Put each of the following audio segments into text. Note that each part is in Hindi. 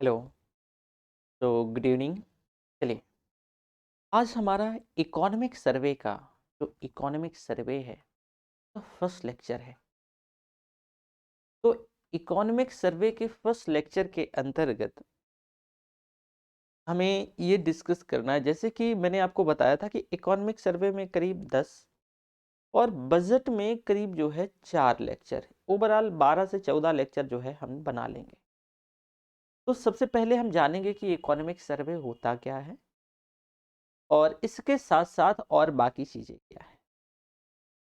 हेलो। तो गुड इवनिंग। चलिए, आज हमारा इकोनॉमिक सर्वे का जो इकोनॉमिक सर्वे है तो फर्स्ट लेक्चर है। तो इकोनॉमिक सर्वे के फर्स्ट लेक्चर के अंतर्गत हमें ये डिस्कस करना है, जैसे कि मैंने आपको बताया था कि इकोनॉमिक सर्वे में करीब 10 और बजट में करीब जो है 4 लेक्चर, ओवरऑल 12 से 14 लेक्चर जो है हम बना लेंगे। तो सबसे पहले हम जानेंगे कि इकोनॉमिक सर्वे होता क्या है और इसके साथ साथ और बाकी चीजें क्या है।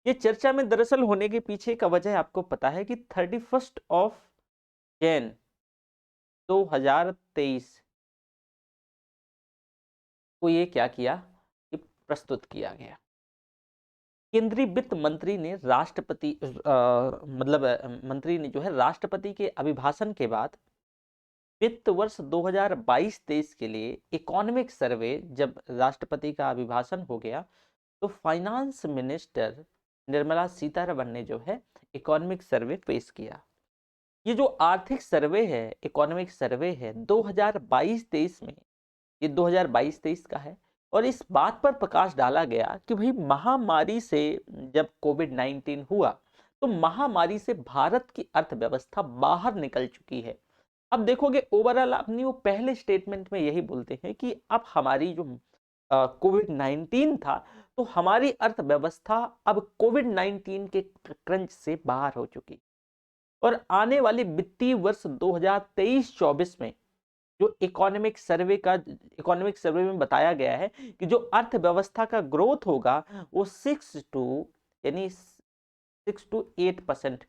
ये चर्चा में दरअसल होने के पीछे का वजह आपको पता है कि 31 ऑफ जैन 2023 को ये क्या किया कि प्रस्तुत किया गया। केंद्रीय वित्त मंत्री ने मंत्री ने जो है राष्ट्रपति के अभिभाषण के बाद वित्त वर्ष 2022-23 के लिए इकोनॉमिक सर्वे जब राष्ट्रपति का अभिभाषण हो गया तो फाइनेंस मिनिस्टर निर्मला सीतारमण ने जो है इकोनॉमिक सर्वे पेश किया। ये जो आर्थिक सर्वे है, इकोनॉमिक सर्वे है 2022-23 में, ये 2022-23 का है और इस बात पर प्रकाश डाला गया कि भाई महामारी से जब कोविड-19 हुआ तो महामारी से भारत की अर्थव्यवस्था बाहर निकल चुकी है। अब देखोगे ओवरऑल अपनी वो पहले स्टेटमेंट में यही बोलते हैं कि अब हमारी जो कोविड-19 था तो हमारी अर्थव्यवस्था अब कोविड-19 के क्रंच से बाहर हो चुकी और आने वाले वित्तीय वर्ष 2023-24 में जो इकोनॉमिक सर्वे में बताया गया है कि जो अर्थव्यवस्था का ग्रोथ होगा वो 6 टू 8%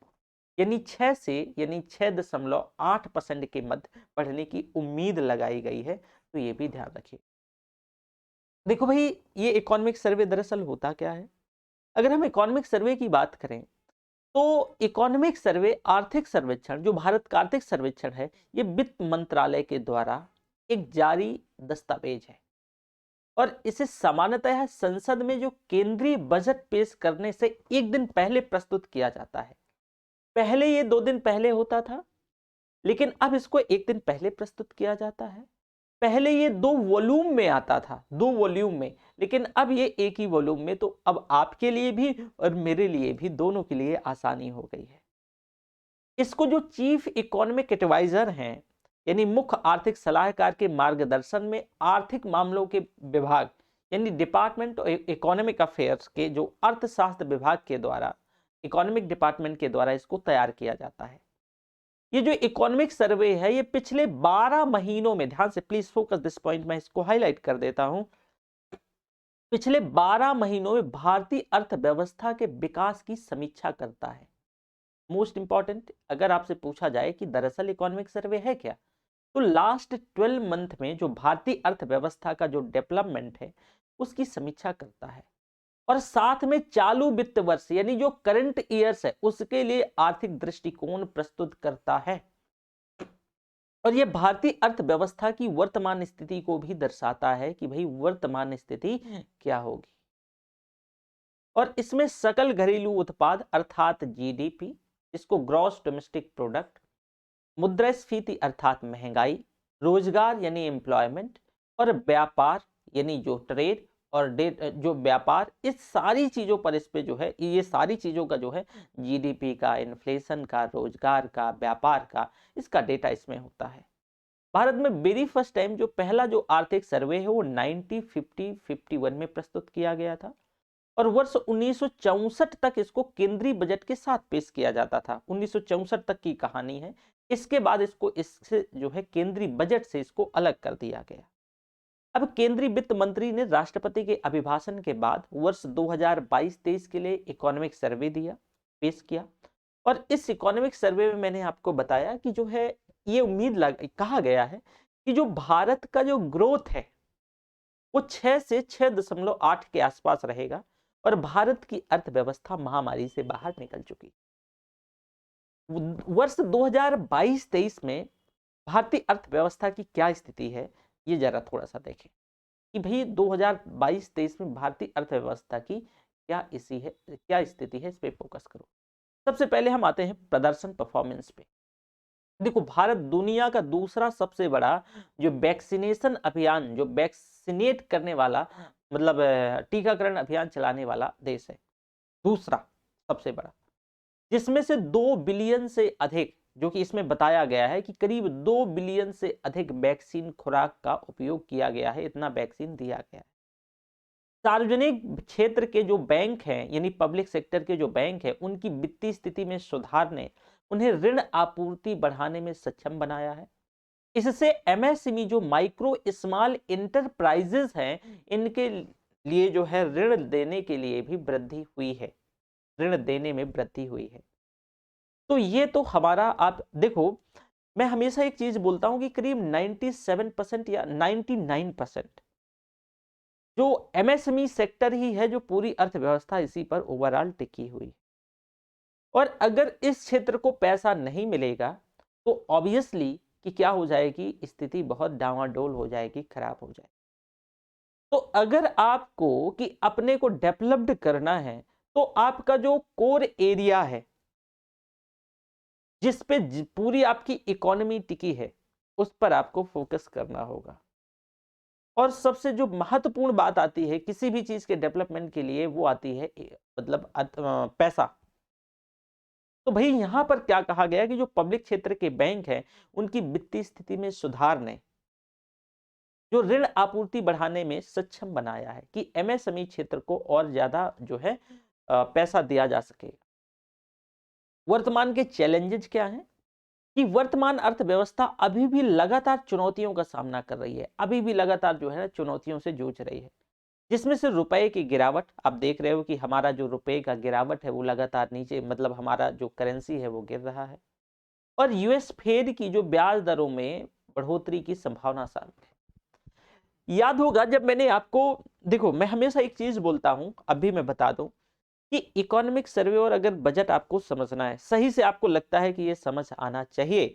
यानी 6.8% के मध्य बढ़ने की उम्मीद लगाई गई है। तो ये भी ध्यान रखिए। देखो भाई, ये इकोनॉमिक सर्वे दरअसल होता क्या है। अगर हम इकोनॉमिक सर्वे की बात करें तो इकोनॉमिक सर्वे आर्थिक सर्वेक्षण, जो भारत का आर्थिक सर्वेक्षण है, ये वित्त मंत्रालय के द्वारा एक जारी दस्तावेज है और इसे सामान्यतः संसद में जो केंद्रीय बजट पेश करने से एक दिन पहले प्रस्तुत किया जाता है। पहले ये 2 दिन पहले होता था, लेकिन अब इसको एक दिन पहले प्रस्तुत किया जाता है। पहले ये 2 वॉल्यूम में आता था, 2 वॉल्यूम में, लेकिन अब ये एक ही वॉल्यूम में। तो अब आपके लिए भी और मेरे लिए भी, दोनों के लिए आसानी हो गई है। इसको जो चीफ इकोनॉमिक एडवाइजर हैं, यानी मुख्य आर्थिक सलाहकार के मार्गदर्शन में आर्थिक मामलों के विभाग यानी डिपार्टमेंट ऑफ इकोनॉमिक अफेयर्स के जो अर्थशास्त्र विभाग के द्वारा, इकोनॉमिक डिपार्टमेंट के द्वारा इसको तैयार किया जाता है। ये जो इकोनॉमिक सर्वे है ये पिछले 12 महीनों में, ध्यान से प्लीज फोकस दिस पॉइंट, मैं इसको हाईलाइट कर देता हूं। पिछले 12 महीनों में भारतीय अर्थव्यवस्था के विकास की समीक्षा करता है। मोस्ट इंपॉर्टेंट, अगर आपसे पूछा जाए कि दरअसल इकोनॉमिक सर्वे है क्या, तो लास्ट 12 मंथ में जो भारतीय अर्थव्यवस्था का जो डेवलपमेंट है उसकी समीक्षा करता है और साथ में चालू वित्त वर्ष यानी जो करंट ईयर्स है उसके लिए आर्थिक दृष्टिकोण प्रस्तुत करता है और यह भारतीय अर्थव्यवस्था की वर्तमान स्थिति को भी दर्शाता है कि भाई वर्तमान स्थिति क्या होगी। और इसमें सकल घरेलू उत्पाद अर्थात जीडीपी, इसको ग्रॉस डोमेस्टिक प्रोडक्ट, मुद्रास्फीति अर्थात महंगाई, रोजगार यानी एम्प्लॉयमेंट और व्यापार यानी जो ट्रेड और जो व्यापार, इस सारी चीजों पर इस पे जो है, ये सारी चीजों का जो है जीडीपी का, इन्फ्लेशन का, रोजगार का, व्यापार का, इसका डेटा इसमें होता है। भारत में वेरी फर्स्ट टाइम जो पहला जो आर्थिक सर्वे है वो 1950-51 में प्रस्तुत किया गया था और वर्ष 1964 तक इसको केंद्रीय बजट के साथ पेश किया जाता था। 1964 तक की कहानी है। इसके बाद इसको इससे जो है केंद्रीय बजट से इसको अलग कर दिया गया। अब केंद्रीय वित्त मंत्री ने राष्ट्रपति के अभिभाषण के बाद वर्ष 2022-23 के लिए इकोनॉमिक सर्वे दिया, पेश किया और इस इकोनॉमिक सर्वे में मैंने आपको बताया कि जो है ये कहा गया है कि जो भारत का जो ग्रोथ है वो 6 से 6.8 के आसपास रहेगा और भारत की अर्थव्यवस्था महामारी से बाहर निकल चुकी। वर्ष 2022-23 में भारतीय अर्थव्यवस्था की क्या स्थिति है, ये जरा थोड़ा सा देखें कि भाई 2022-23 में भारतीय अर्थव्यवस्था की क्या स्थिति है, इस पे फोकस करो। सबसे पहले हम आते हैं प्रदर्शन, परफॉर्मेंस पे। देखो भारत दुनिया का दूसरा सबसे बड़ा जो वैक्सीनेशन अभियान, जो वैक्सीनेट करने वाला मतलब टीकाकरण अभियान चलाने वाला देश है, दूसरा सबसे बड़ा, जिसमें से 2 बिलियन से अधिक, जो कि इसमें बताया गया है कि करीब 2 बिलियन से अधिक वैक्सीन खुराक का उपयोग किया गया है, इतना वैक्सीन दिया गया है। सार्वजनिक क्षेत्र के जो बैंक हैं, यानी पब्लिक सेक्टर के जो बैंक हैं, उनकी वित्तीय स्थिति में सुधार ने उन्हें ऋण आपूर्ति बढ़ाने में सक्षम बनाया है। इससे एमएसएमई जो माइक्रो स्मॉल इंटरप्राइजेस हैं, इनके लिए जो है ऋण देने के लिए भी वृद्धि हुई है, ऋण देने में वृद्धि हुई है। तो ये तो हमारा, आप देखो मैं हमेशा एक चीज बोलता हूं कि करीब 97% या 99% जो एमएसएमई सेक्टर ही है, जो पूरी अर्थव्यवस्था इसी पर ओवरऑल टिकी हुई। और अगर इस क्षेत्र को पैसा नहीं मिलेगा तो ऑब्वियसली कि क्या हो जाएगी, स्थिति बहुत डावाडोल हो जाएगी, खराब हो जाएगी। तो अगर आपको कि अपने को डेवलप्ड करना है तो आपका जो कोर एरिया है, जिस पे पूरी आपकी इकोनॉमी टिकी है, उस पर आपको फोकस करना होगा। और सबसे जो महत्वपूर्ण बात आती है किसी भी चीज के डेवलपमेंट के लिए, वो आती है मतलब पैसा। तो भाई यहां पर क्या कहा गया कि जो पब्लिक क्षेत्र के बैंक हैं, उनकी वित्तीय स्थिति में सुधार ने जो ऋण आपूर्ति बढ़ाने में सक्षम बनाया है कि एमएसएमई क्षेत्र को और ज्यादा जो है पैसा दिया जा सके। वर्तमान के चैलेंजेस क्या हैं कि वर्तमान अर्थव्यवस्था अभी भी लगातार चुनौतियों का सामना कर रही है, अभी भी लगातार जो है चुनौतियों से जूझ रही है, जिसमें से रुपए की गिरावट। आप देख रहे हो कि हमारा जो रुपए का गिरावट है वो लगातार नीचे, मतलब हमारा जो करेंसी है वो गिर रहा है। और यूएस फेड की जो ब्याज दरों में बढ़ोतरी की संभावना शामिल है। याद होगा जब मैंने आपको, देखो मैं हमेशा एक चीज बोलता हूं, अभी मैं बता दूं कि इकोनॉमिक सर्वे और अगर बजट आपको समझना है सही से, आपको लगता है कि ये समझ आना चाहिए,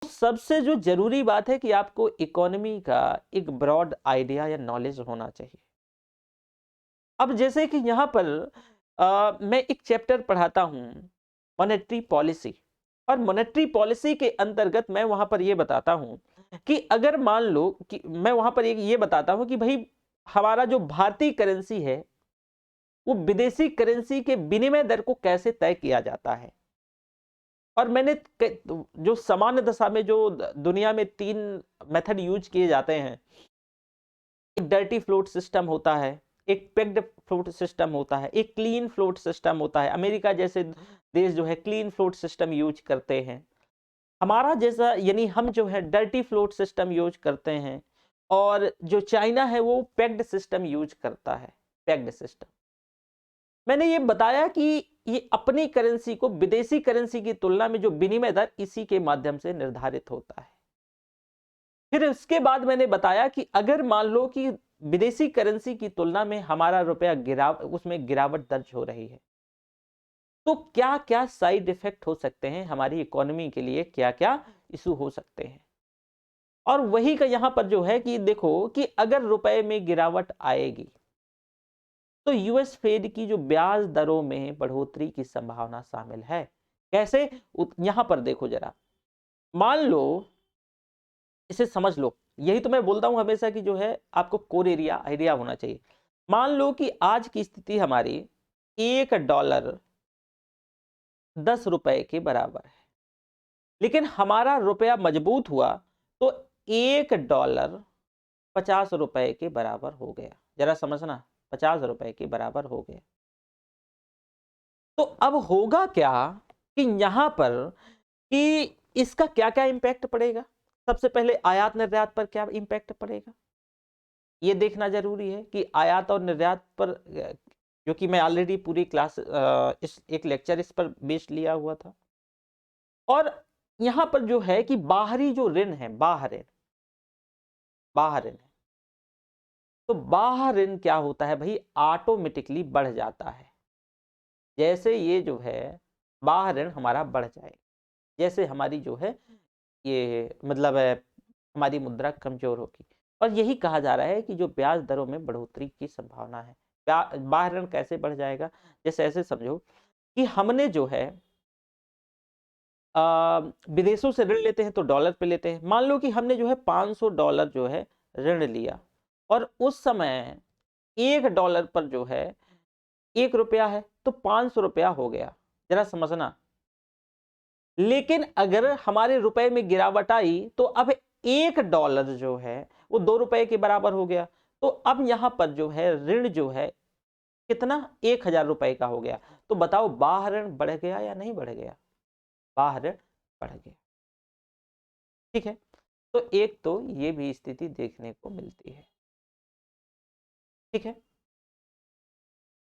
तो सबसे जो जरूरी बात है कि आपको इकोनॉमी का एक ब्रॉड आइडिया या नॉलेज होना चाहिए। अब जैसे कि यहां पर मैं एक चैप्टर पढ़ाता हूं, मॉनेटरी पॉलिसी। और मॉनेटरी पॉलिसी के अंतर्गत मैं वहां पर यह बताता हूं कि अगर मान लो कि मैं वहां पर ये बताता हूं कि भाई हमारा जो भारतीय करेंसी है वो विदेशी करेंसी के विनिमय दर को कैसे तय किया जाता है। और मैंने जो सामान्य दशा में जो दुनिया में 3 मेथड यूज किए जाते हैं, एक डर्टी फ्लोट सिस्टम होता है, एक पेग्ड फ्लोट सिस्टम होता है, एक क्लीन फ्लोट सिस्टम होता है। अमेरिका जैसे देश जो है क्लीन फ्लोट सिस्टम यूज करते हैं, हमारा जैसा यानी हम जो है डर्टी फ्लोट सिस्टम यूज करते हैं। और जो चाइना है वो पेग्ड सिस्टम यूज करता है, पेग्ड सिस्टम। मैंने ये बताया कि ये अपनी करेंसी को विदेशी करेंसी की तुलना में जो विनिमय दर इसी के माध्यम से निर्धारित होता है। फिर उसके बाद मैंने बताया कि अगर मान लो कि विदेशी करेंसी की तुलना में हमारा रुपया उसमें गिरावट दर्ज हो रही है, तो क्या क्या साइड इफेक्ट हो सकते हैं हमारी इकोनॉमी के लिए, क्या क्या इशू हो सकते हैं। और वही का यहां पर जो है कि देखो कि अगर रुपए में गिरावट आएगी तो यूएस फेड की जो ब्याज दरों में बढ़ोतरी की संभावना शामिल है। कैसे, यहां पर देखो जरा, मान लो, इसे समझ लो, यही तो मैं बोलता हूं हमेशा कि जो है आपको कोर एरिया आइडिया होना चाहिए। मान लो कि आज की स्थिति हमारी $1 10 रुपए के बराबर है, लेकिन हमारा रुपया मजबूत हुआ तो $1 50 रुपए के बराबर हो गया। जरा समझना, 50 रुपए के बराबर हो गया। तो अब होगा क्या कि यहां पर कि इसका क्या क्या इंपैक्ट पड़ेगा। सबसे पहले आयात निर्यात पर क्या इंपैक्ट पड़ेगा, ये देखना जरूरी है कि आयात और निर्यात पर, जो कि मैं ऑलरेडी पूरी क्लास इस एक लेक्चर इस पर बेस्ड लिया हुआ था। और यहां पर जो है कि बाहरी जो ऋण है, बाहर ऋण है, तो बाहर ऋण क्या होता है भाई, ऑटोमेटिकली बढ़ जाता है। जैसे ये जो है बाहर ऋण हमारा बढ़ जाएगा, जैसे हमारी जो है ये मतलब है हमारी मुद्रा कमजोर होगी। और यही कहा जा रहा है कि जो ब्याज दरों में बढ़ोतरी की संभावना है। बाहर ऋण कैसे बढ़ जाएगा, जैसे ऐसे समझो कि हमने जो है विदेशों से ऋण लेते हैं तो डॉलर पे लेते हैं। मान लो कि हमने जो है $500 जो है ऋण लिया और उस समय $1 पर जो है 1 रुपया है तो ₹500 हो गया, जरा समझना। लेकिन अगर हमारे रुपए में गिरावट आई तो अब $1 जो है वो ₹2 के बराबर हो गया। तो अब यहां पर जो है ऋण जो है कितना, ₹1000 का हो गया। तो बताओ बाह्य ऋण बढ़ गया या नहीं बढ़ गया? बाह्य ऋण बढ़ गया। ठीक है, तो एक तो ये भी स्थिति देखने को मिलती है। ठीक है,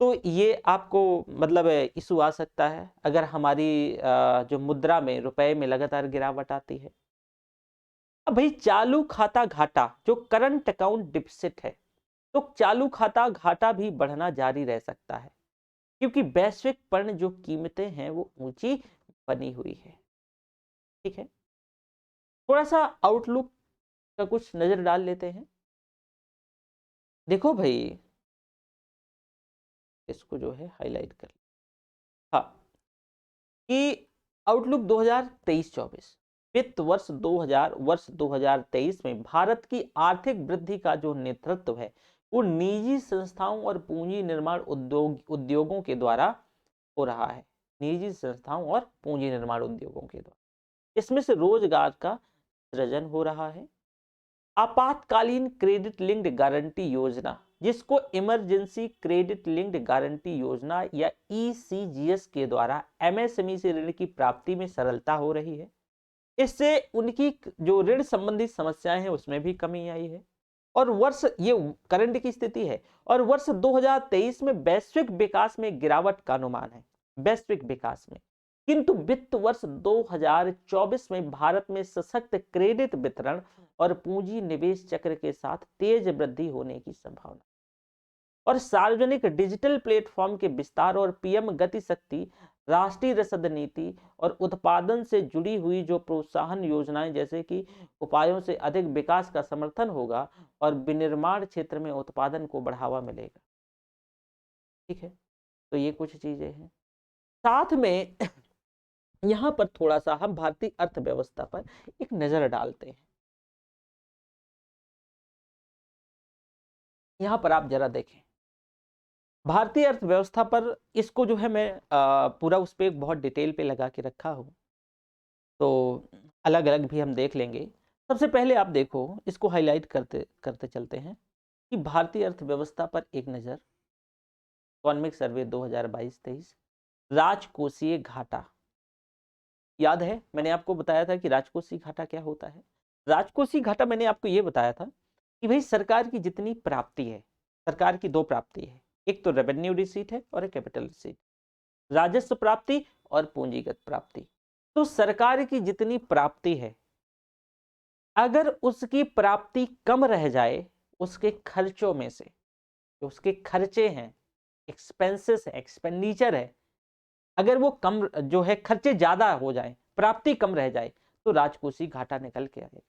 तो ये आपको मतलब इशू आ सकता है अगर हमारी जो मुद्रा में रुपए में लगातार गिरावट आती है। अब भाई चालू खाता घाटा जो करंट अकाउंट डिफिसिट है, तो चालू खाता घाटा भी बढ़ना जारी रह सकता है क्योंकि वैश्विक पण्य जो कीमतें हैं वो ऊंची बनी हुई है। ठीक है, थोड़ा सा आउटलुक का कुछ नजर डाल लेते हैं। देखो भाई, इसको जो है हाईलाइट कर, हाँ, कि आउटलुक 2023-24 वित्त वर्ष 2023 में भारत की आर्थिक वृद्धि का जो नेतृत्व है वो निजी संस्थाओं और पूंजी निर्माण उद्योगों के द्वारा हो रहा है। निजी संस्थाओं और पूंजी निर्माण उद्योगों के द्वारा इसमें से रोजगार का सृजन हो रहा है। आपातकालीन क्रेडिट लिंक्ड गारंटी योजना, जिसको इमरजेंसी क्रेडिट लिंक्ड गारंटी योजना या ईसीजीएस के द्वारा एमएसएमई से ऋण की प्राप्ति में सरलता हो रही है। इससे उनकी जो ऋण संबंधी समस्याएं हैं उसमें भी कमी आई है। और वर्ष, ये करंट की स्थिति है, और वर्ष 2023 में वैश्विक विकास में गिरावट का अनुमान है, वैश्विक विकास में। किंतु वित्त वर्ष 2024 में भारत में सशक्त क्रेडिट वितरण और पूंजी निवेश चक्र के साथ तेज वृद्धि होने की संभावना, और सार्वजनिक डिजिटल प्लेटफॉर्म के विस्तार और पीएम गति शक्ति, राष्ट्रीय रसद नीति और उत्पादन से जुड़ी हुई जो प्रोत्साहन योजनाएं जैसे कि उपायों से अधिक विकास का समर्थन होगा और विनिर्माण क्षेत्र में उत्पादन को बढ़ावा मिलेगा। ठीक है, तो ये कुछ चीजें हैं। साथ में यहां पर थोड़ा सा हम भारतीय अर्थव्यवस्था पर एक नजर डालते हैं। यहां पर आप जरा देखें भारतीय अर्थव्यवस्था पर, इसको जो है मैं पूरा उस पर बहुत डिटेल पे लगा के रखा हूं, तो अलग अलग भी हम देख लेंगे। सबसे पहले आप देखो, इसको हाईलाइट करते करते चलते हैं कि भारतीय अर्थव्यवस्था पर एक नज़र। इकोनॉमिक सर्वे 2022-23, राजकोषीय घाटा। याद है मैंने आपको बताया था कि राजकोषीय घाटा क्या होता है। राजकोषीय घाटा मैंने आपको ये बताया था कि भाई सरकार की जितनी प्राप्ति है, सरकार की दो प्राप्ति है, एक तो रेवेन्यू रिसीट है और एक कैपिटल रिसीट, राजस्व प्राप्ति और पूंजीगत प्राप्ति। तो सरकार की जितनी प्राप्ति है, अगर उसकी प्राप्ति कम रह जाए उसके खर्चों में से, जो उसके खर्चे हैं, एक्सपेंसेस है, एक्सपेंडिचर है, अगर वो कम जो है, खर्चे ज्यादा हो जाए, प्राप्ति कम रह जाए, तो राजकोषीय घाटा निकल के आएगा।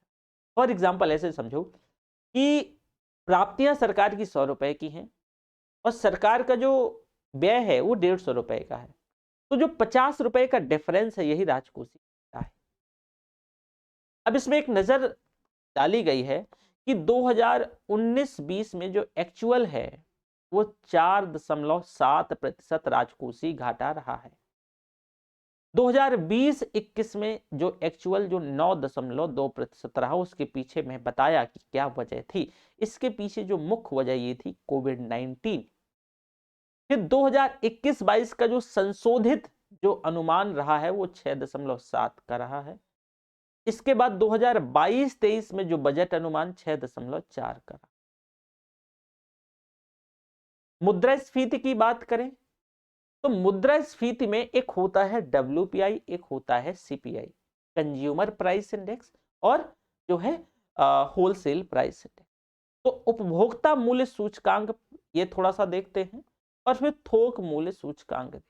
फॉर एग्जाम्पल ऐसे समझो कि प्राप्तियां सरकार की ₹100 की हैं और सरकार का जो व्यय है वो ₹150 का है, तो जो ₹50 का डिफरेंस है यही राजकोषीय घाटा है। अब इसमें एक नजर डाली गई है कि 2019-20 में जो एक्चुअल है वो 4.7% राजकोषीय घाटा रहा है। 2020-21 में जो एक्चुअल जो 9.2% रहा, उसके पीछे मैं बताया कि क्या वजह थी। इसके पीछे जो मुख्य वजह ये थी कोविड-19। फिर 2021-22 का जो संशोधित जो अनुमान रहा है वो 6.7 का रहा है। इसके बाद 2022-23 में जो बजट अनुमान 6.4 का। मुद्रास्फीति की बात करें तो मुद्रास्फीति में एक होता है WPI, एक होता है CPI, कंज्यूमर प्राइस इंडेक्स, और जो है होलसेल प्राइस इंडेक्स। तो उपभोक्ता मूल्य सूचकांक ये थोड़ा सा देखते हैं, और फिर थोक मूल्य सूचकांक भी।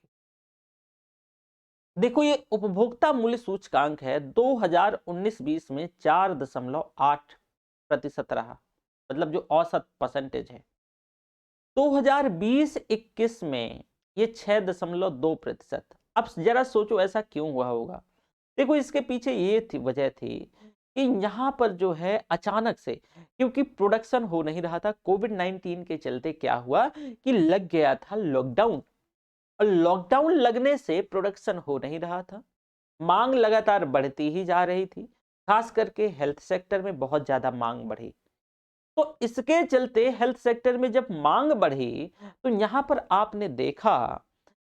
देखो ये उपभोक्ता मूल्य सूचकांक है 2019-20 में 4.8% रहा, मतलब जो औसत परसेंटेज है। 2020-21 में ये 6.2%। अब जरा सोचो ऐसा क्यों हुआ होगा। देखो इसके पीछे ये थी वजह थी कि यहाँ पर जो है अचानक से, क्योंकि प्रोडक्शन हो नहीं रहा था, कोविड-19 के चलते क्या हुआ कि लग गया था लॉकडाउन, और लॉकडाउन लगने से प्रोडक्शन हो नहीं रहा था, मांग लगातार बढ़ती ही जा रही थी, खास करके हेल्थ सेक्टर में बहुत ज्यादा मांग बढ़ी। तो इसके चलते हेल्थ सेक्टर में जब मांग बढ़ी, तो यहां पर आपने देखा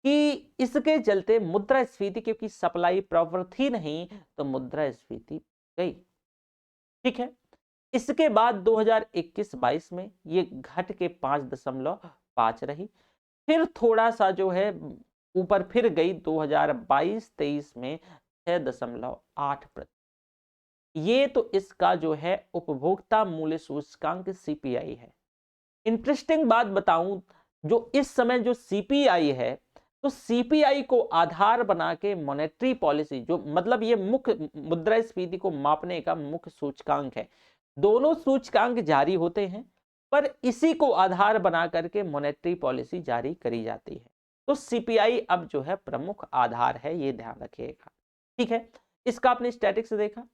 कि इसके चलते मुद्रास्फीति, क्योंकि सप्लाई प्रॉपर थी नहीं, तो मुद्रास्फीति गई। ठीक है, इसके बाद 2021-22 में ये घट के 5.5 रही, फिर थोड़ा सा जो है ऊपर फिर गई 2022-23 में 6.8%। ये तो इसका जो है उपभोक्ता मूल्य सूचकांक सीपीआई है। इंटरेस्टिंग बात बताऊं, जो इस समय जो सीपीआई है, तो सीपीआई को आधार बना के मॉनेटरी पॉलिसी, जो मतलब ये मुख्य मुद्रास्फीति को मापने का मुख्य सूचकांक है। दोनों सूचकांक जारी होते हैं, पर इसी को आधार बना करके मॉनेटरी पॉलिसी जारी करी जाती है। तो सीपीआई अब जो है प्रमुख आधार है, ये ध्यान रखिएगा। ठीक है, इसका आपने स्टैटिक्स देखा।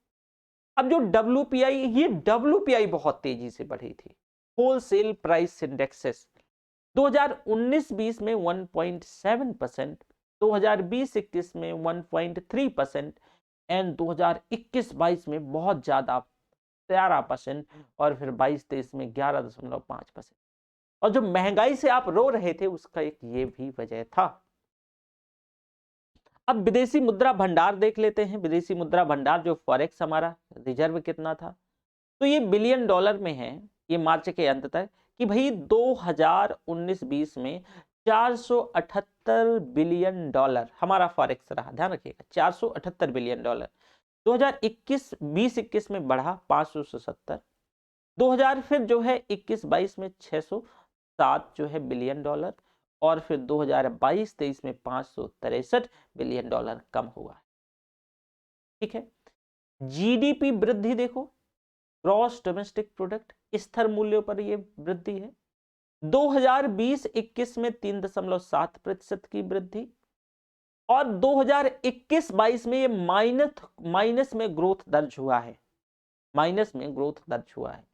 अब जो डब्ल्यूपीआई, ये डब्ल्यूपीआई बहुत तेजी से बढ़ी थी। होलसेल प्राइस इंडेक्सेस 2019-20 में 1.7%, 2020-21 में 1.3% एंड 2021-22 में बहुत ज्यादा 13%, और फिर 22-23 में 11.5%। और जो महंगाई से आप रो रहे थे, उसका एक ये भी वजह था। अब विदेशी मुद्रा भंडार देख लेते हैं। विदेशी मुद्रा भंडार जो फॉरेक्स हमारा रिजर्व कितना था, तो ये बिलियन डॉलर में है, ये मार्च के अंत तक, कि भाई 2019-20 में 478 बिलियन डॉलर हमारा फॉरेक्स रहा। ध्यान रखिएगा, 478 बिलियन डॉलर। 2021-20-21 में बढ़ा 570, 2000 फिर जो है 21-22 में 607 जो है बिलियन डॉलर, और फिर 2022-23 में 563 बिलियन डॉलर कम हुआ है। ठीक है, जीडीपी वृद्धि देखो, ग्रॉस डोमेस्टिक प्रोडक्ट स्थिर मूल्यों पर ये वृद्धि है। 2020-21 में 3.7% की वृद्धि, और 2021-22 में ये माइनस में ग्रोथ दर्ज हुआ है, माइनस में ग्रोथ दर्ज हुआ है।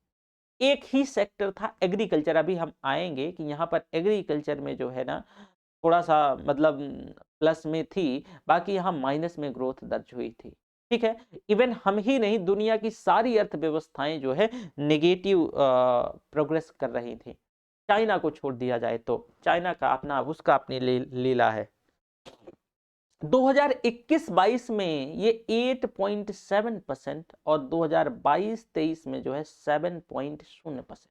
एक ही सेक्टर था एग्रीकल्चर, अभी हम आएंगे कि यहाँ पर एग्रीकल्चर में जो है ना थोड़ा सा मतलब प्लस में थी, बाकी यहाँ माइनस में ग्रोथ दर्ज हुई थी। ठीक है, इवन हम ही नहीं, दुनिया की सारी अर्थव्यवस्थाएं जो है नेगेटिव प्रोग्रेस कर रही थी। चाइना को छोड़ दिया जाए तो चाइना का अपना उसका अपनी लीला है। 2021-22 में ये 8.7% और 2022-23 में जो है 7.0%,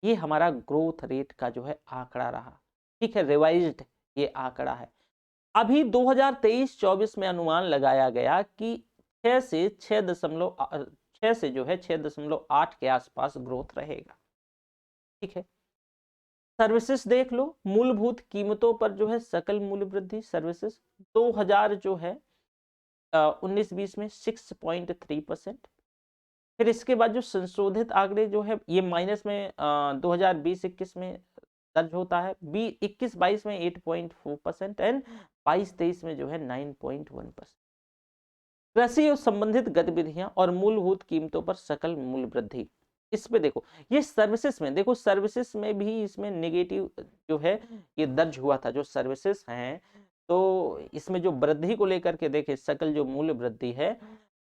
ये हमारा ग्रोथ रेट का जो है आंकड़ा रहा। ठीक है, रिवाइज्ड ये आंकड़ा है। अभी 2023-24 में अनुमान लगाया गया कि 6 से 6 से जो है 6.8 के आसपास ग्रोथ रहेगा। ठीक है, सर्विसेज देख लो, मूलभूत कीमतों पर जो है सकल मूल्य वृद्धि सर्विसेज 2000 जो है 19-20 में 6.3%। फिर इसके बाद जो संशोधित आंकड़े जो है ये माइनस में 2020-21 में दर्ज होता है, 21-22 में 8.4% एंड 22-23 में जो है 9.1%। कृषि और संबंधित गतिविधियां और मूलभूत कीमतों पर सकल मूल्य वृद्धि, इस पे देखो, ये सर्विसेज में देखो, सर्विसेज में भी इसमें नेगेटिव जो है ये दर्ज हुआ था। जो सर्विसेज हैं, तो इसमें जो वृद्धि को लेकर के देखे सकल जो मूल्य वृद्धि है,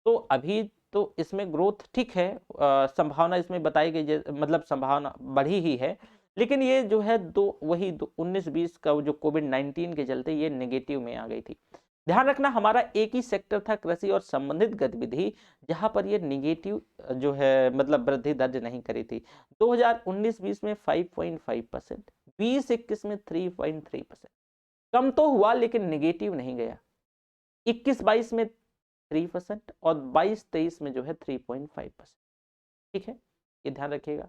तो अभी तो इसमें ग्रोथ ठीक है, संभावना इसमें बताई गई, मतलब संभावना बढ़ी ही है, लेकिन ये जो है वही 19-20 का जो कोविड-19 के चलते ये नेगेटिव में आ गई थी। ध्यान रखना, हमारा एक ही सेक्टर था कृषि और संबंधित गतिविधि, जहां पर ये निगेटिव जो है मतलब वृद्धि दर्ज नहीं करी थी। 2019-20 में 5.5%, 20-21 में 3.3%, कम तो हुआ लेकिन निगेटिव नहीं गया। 21-22 में 3% और 22-23 में जो है 3.5%। ठीक है, ये ध्यान रखिएगा।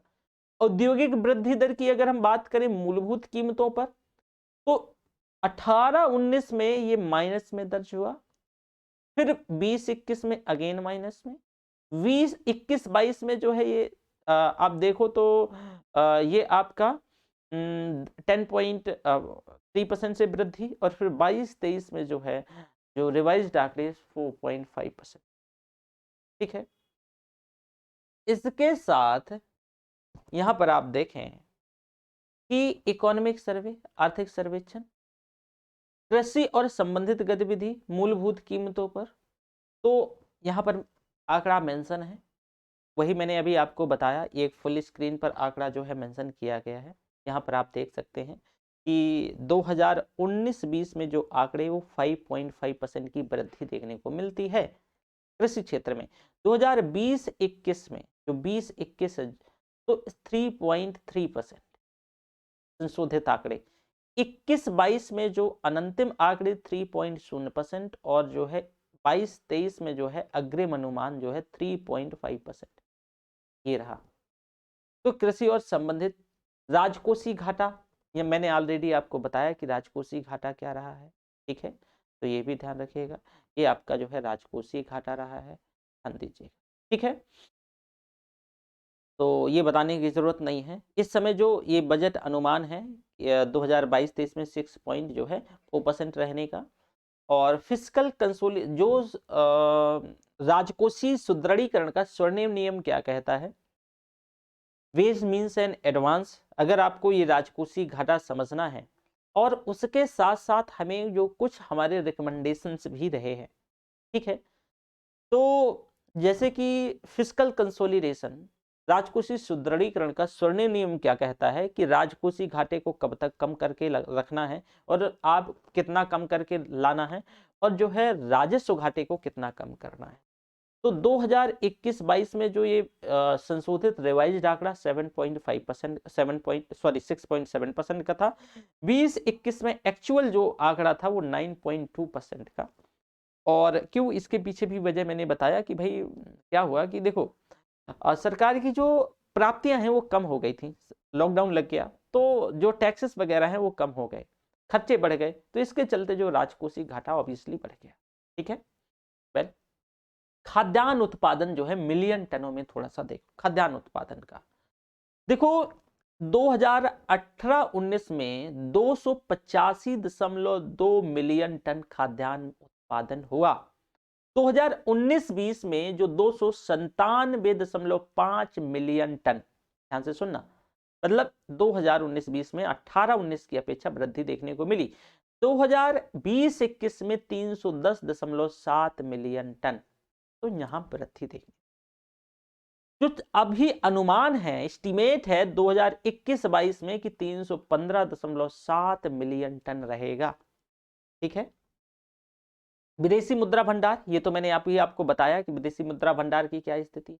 औद्योगिक वृद्धि दर की अगर हम बात करें मूलभूत कीमतों पर, तो 18-19 में ये माइनस में दर्ज हुआ, फिर 20-21 में अगेन माइनस में, 20-21-22 में जो है ये आप देखो तो ये आपका 10.3% से वृद्धि, और फिर 22-23 में जो है जो रिवाइज्ड आंकड़े 4.5%। ठीक है, इसके साथ यहाँ पर आप देखें कि इकोनॉमिक सर्वे, आर्थिक सर्वेक्षण, कृषि और संबंधित गतिविधि, मूलभूत कीमतों पर, तो यहाँ पर आंकड़ा मेंशन है, वही मैंने अभी आपको बताया, एक फुल स्क्रीन पर आंकड़ा जो है मेंशन किया गया है। यहाँ पर आप देख सकते हैं कि 2019-20 में जो आंकड़े वो 5.5% की वृद्धि देखने को मिलती है कृषि क्षेत्र में। 2020-21 में जो 20-21 है तो 3.3% संशोधित आंकड़े। 21-22 में जो अनंतिम आंकड़े 3.0% और जो है 22-23 में जो है अग्रिम अनुमान जो है 3.5% ये रहा। तो कृषि और संबंधित राजकोषीय घाटा, ये मैंने ऑलरेडी आपको बताया कि राजकोषीय घाटा क्या रहा है। ठीक है, तो ये भी ध्यान रखिएगा, ये आपका जो है राजकोषीय घाटा रहा है, ध्यान दीजिएगा। ठीक है, तो ये बताने की जरूरत नहीं है। इस समय जो ये बजट अनुमान है 2022-23 में 6 पॉइंट जो है 4% रहने का। और फिस्कल कंसोली जो राजकोषीय सुदृढ़ीकरण का स्वर्णिम नियम क्या कहता है, वेज मीन्स एंड एडवांस। अगर आपको ये राजकोषीय घाटा समझना है और उसके साथ साथ हमें जो कुछ हमारे रिकमेंडेशंस भी रहे हैं, ठीक है, तो जैसे कि फिस्कल कंसोलिडेशन, राजकोषीय सुदृढ़ीकरण का स्वर्णिम नियम क्या कहता है कि राजकोषीय घाटे को कब तक कम करके रखना है और आप कितना कम करके लाना है, और जो है राजस्व घाटे को कितना कम करना है। तो 2021-22 में जो ये संशोधित रिवाइज्ड आंकड़ा 7.5% 6.7% का था। 20-21 में एक्चुअल जो आंकड़ा था वो 9.2% का। और क्यों, इसके पीछे भी वजह मैंने बताया कि भाई क्या हुआ कि देखो सरकार की जो प्राप्तियां हैं वो कम हो गई थी, लॉकडाउन लग गया तो जो टैक्सेस वगैरह हैं वो कम हो गए, खर्चे बढ़ गए, तो इसके चलते जो राजकोषीय घाटा ऑब्वियसली बढ़ गया। ठीक है, वेल खाद्यान्न उत्पादन जो है मिलियन टनों में, थोड़ा सा देखो खाद्यान्न उत्पादन का। देखो 2018-19 में 285.2 मिलियन टन खाद्यान्न उत्पादन हुआ। 2019-20 में जो 297.5 मिलियन टन, ध्यान से सुनना, मतलब 2019-20 में 18-19 की अपेक्षा वृद्धि देखने को मिली। 2020-21 में 310.7 मिलियन टन, तो यहां वृद्धि देखने जो अभी अनुमान है, एस्टीमेट है 2021-22 में कि 315.7 मिलियन टन रहेगा। ठीक है, विदेशी मुद्रा भंडार, ये तो मैंने आपको बताया कि विदेशी मुद्रा भंडार की क्या स्थिति।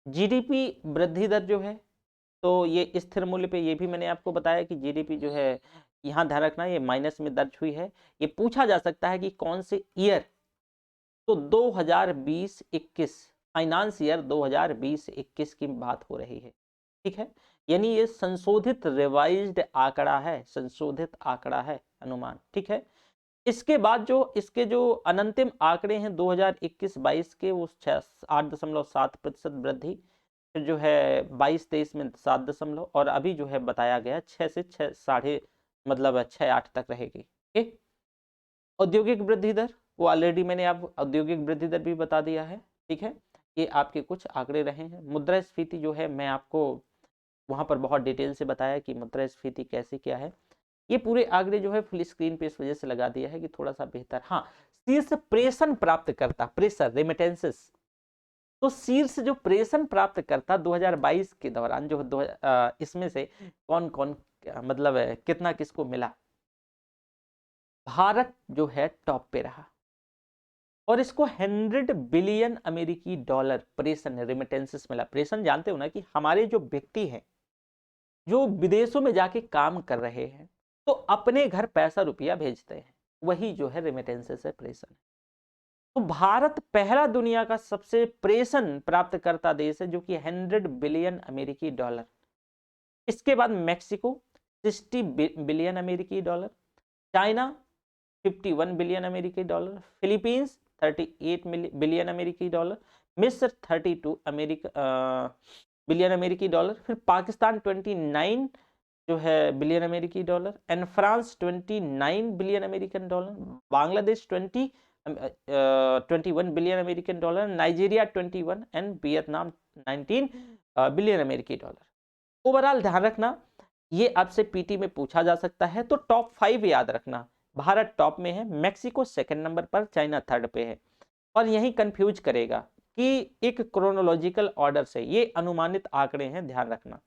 जीडीपी वृद्धि दर जो है तो ये स्थिर मूल्य पे, ये भी मैंने आपको बताया कि जीडीपी जो है यहां ध्यान रखना ये माइनस में दर्ज हुई है। ये पूछा जा सकता है कि कौन से ईयर, तो 2020-21 फाइनेंस ईयर 2020-21 की बात हो रही है। ठीक है, यानी ये संशोधित रिवाइज्ड आंकड़ा है, संशोधित आंकड़ा है, अनुमान। ठीक है, इसके बाद जो इसके जो अनंतिम आंकड़े हैं 2021-22 के वो 8.7% वृद्धि, फिर जो है 22-23 में 7 और अभी जो है बताया गया 6 से 6 साढ़े मतलब 6-8 तक रहेगी। ठीक, औद्योगिक वृद्धि दर, वो ऑलरेडी मैंने आप औद्योगिक वृद्धि दर भी बता दिया है। ठीक है, ये आपके कुछ आंकड़े रहे हैं। मुद्रास्फीति जो है मैं आपको वहां पर बहुत डिटेल से बताया कि मुद्रास्फीति कैसे क्या है। ये पूरे आंकड़े जो है फुल स्क्रीन पे इस वजह से लगा दिया है कि थोड़ा सा बेहतर। हाँ, शीर्ष प्रेषण प्राप्त करता, प्रेशर रेमिटेंसेस, तो शीर्ष जो प्रेषण प्राप्त करता 2022 के दौरान जो इसमें से कौन कौन मतलब कितना किसको मिला, भारत जो है टॉप पे रहा और इसको 100 बिलियन अमेरिकी डॉलर प्रेषण रेमिटेंसेस मिला। प्रेषण जानते हो ना कि हमारे जो व्यक्ति हैं जो विदेशों में जाके काम कर रहे हैं तो अपने घर पैसा रुपया भेजते हैं, वही जो है रेमिटेंसेस है, प्रेषण। तो भारत पहला दुनिया का सबसे प्रेषण प्राप्त करता देश है जो कि 100 बिलियन अमेरिकी डॉलर। इसके बाद मैक्सिको 60 बिलियन अमेरिकी डॉलर, चाइना 51 बिलियन अमेरिकी डॉलर, फिलीपींस 38 बिलियन अमेरिकी डॉलर, मिस्र 32 बिलियन अमेरिकी डॉलर, फिर पाकिस्तान 29 जो है बिलियन अमेरिकी dollar, and France 29 billion American dollar, Bangladesh 21 billion American dollar, Nigeria 21 and Vietnam 19 billion अमेरिकी डॉलर। ओवरऑल ध्यान रखना, ये आपसे पीटी में पूछा जा सकता है, तो टॉप 5 याद रखना। भारत टॉप में है, मैक्सिको सेकंड नंबर पर, चाइना थर्ड पे है। और यही कंफ्यूज करेगा कि एक क्रोनोलॉजिकल ऑर्डर से, ये अनुमानित आंकड़े हैं, ध्यान रखना।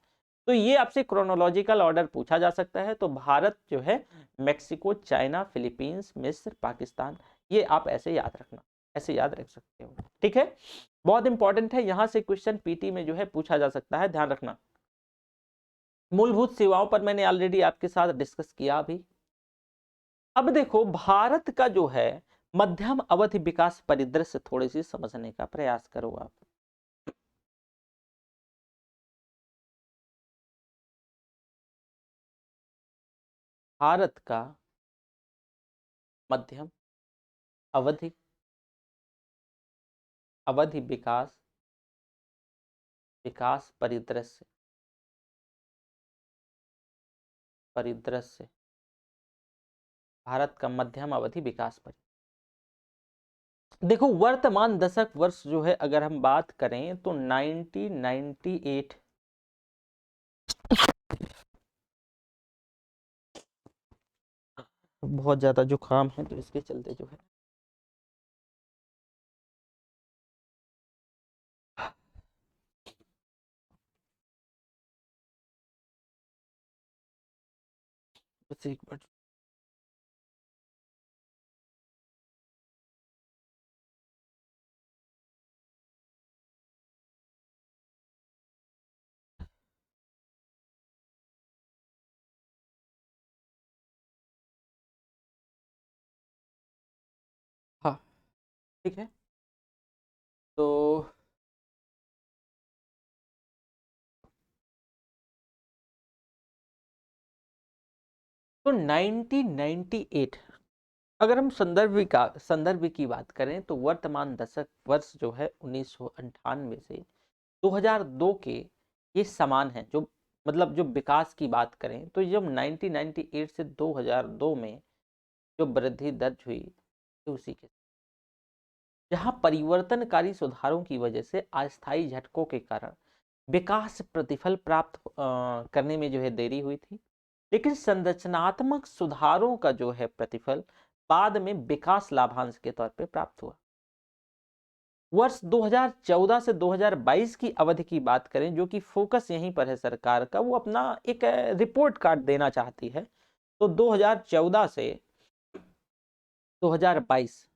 तो ये आपसे क्रोनोलॉजिकल ऑर्डर पूछा जा सकता है, तो भारत जो है मैक्सिको, चाइना, फिलीपींस, मिस्र, पाकिस्तान, ये आप ऐसे याद रखना, ऐसे याद रख सकते हो। ठीक है, बहुत इंपॉर्टेंट है, यहां से क्वेश्चन पीटी में जो है पूछा जा सकता है, ध्यान रखना। मूलभूत सेवाओं पर मैंने ऑलरेडी आपके साथ डिस्कस किया अभी। अब देखो, भारत का जो है मध्यम अवधि विकास परिदृश्य थोड़ी सी समझने का प्रयास करो आप। भारत का मध्यम अवधि अवधि विकास विकास परिदृश्य परिदृश्य भारत का मध्यम अवधि विकास परिदृश्य। देखो, वर्तमान दशक वर्ष जो है अगर हम बात करें तो 1998, बहुत ज्यादा जुकाम है तो इसके चलते जो है बस एक मिनट। हाँ, ठीक है, तो तो 1998 अगर हम संदर्भ की बात करें तो वर्तमान दशक वर्ष जो है 1998 से 2002 के ये समान है। जो मतलब जो विकास की बात करें तो जब 1998 से 2002 में जो वृद्धि दर्ज हुई तो उसी के, जहां परिवर्तनकारी सुधारों की वजह से अस्थायी झटकों के कारण विकास प्रतिफल प्राप्त करने में जो है देरी हुई थी, लेकिन संरचनात्मक सुधारों का जो है प्रतिफल बाद में विकास लाभांश के तौर पे प्राप्त हुआ। वर्ष 2014 से 2022 की अवधि की बात करें, जो कि फोकस यहीं पर है सरकार का, वो अपना एक रिपोर्ट कार्ड देना चाहती है। तो 2014 से 2022,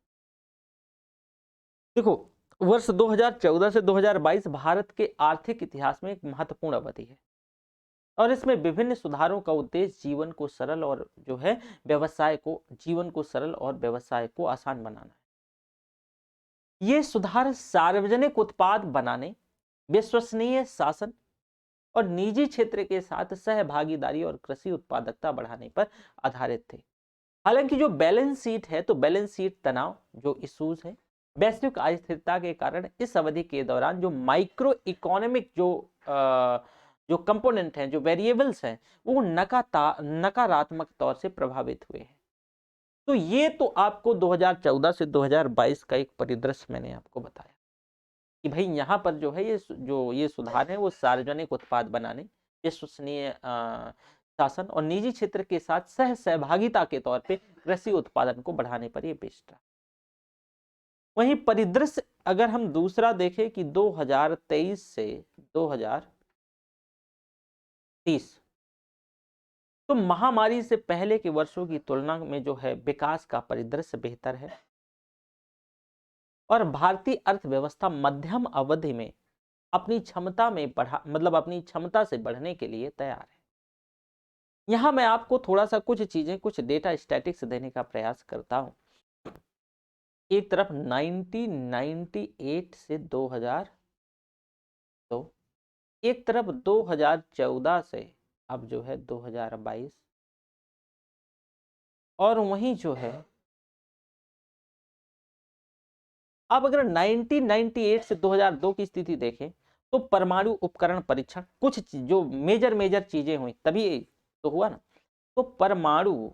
देखो, वर्ष 2014 से 2022 भारत के आर्थिक इतिहास में एक महत्वपूर्ण अवधि है और इसमें विभिन्न सुधारों का उद्देश्य जीवन को सरल और जो है जीवन को सरल और व्यवसाय को आसान बनाना है। ये सुधार सार्वजनिक उत्पाद बनाने, विश्वसनीय शासन और निजी क्षेत्र के साथ सहभागीदारी और कृषि उत्पादकता बढ़ाने पर आधारित थे। हालांकि जो बैलेंस शीट है, तो बैलेंस शीट तनाव जो इश्यूज है, वैश्विक अस्थिरता के कारण इस अवधि के दौरान जो माइक्रो इकोनॉमिक जो कंपोनेंट हैं, जो वेरिएबल्स हैं, वो नकारात्मक तौर से प्रभावित हुए हैं। तो ये तो आपको 2014 से 2022 का एक परिदृश्य मैंने आपको बताया कि भाई यहाँ पर जो है ये सुधार है वो सार्वजनिक उत्पाद बनाने, विश्वसनीय शासन और निजी क्षेत्र के साथ सहभागिता के तौर पे कृषि उत्पादन को बढ़ाने पर ये बेस्ड रहा। वहीं परिदृश्य अगर हम दूसरा देखें कि 2023 से 2030, तो महामारी से पहले के वर्षों की तुलना में जो है विकास का परिदृश्य बेहतर है और भारतीय अर्थव्यवस्था मध्यम अवधि में अपनी अपनी क्षमता से बढ़ने के लिए तैयार है। यहां मैं आपको थोड़ा सा कुछ डेटा स्टैटिक्स देने का प्रयास करता हूं। एक तरफ 1998 से 2002, एक तरफ 2014 से अब जो है 2022, और वहीं जो है अब अगर 1998 से 2002 की स्थिति देखें तो परमाणु उपकरण परीक्षण, कुछ जो मेजर चीजें हुई, तभी तो हुआ ना। तो परमाणु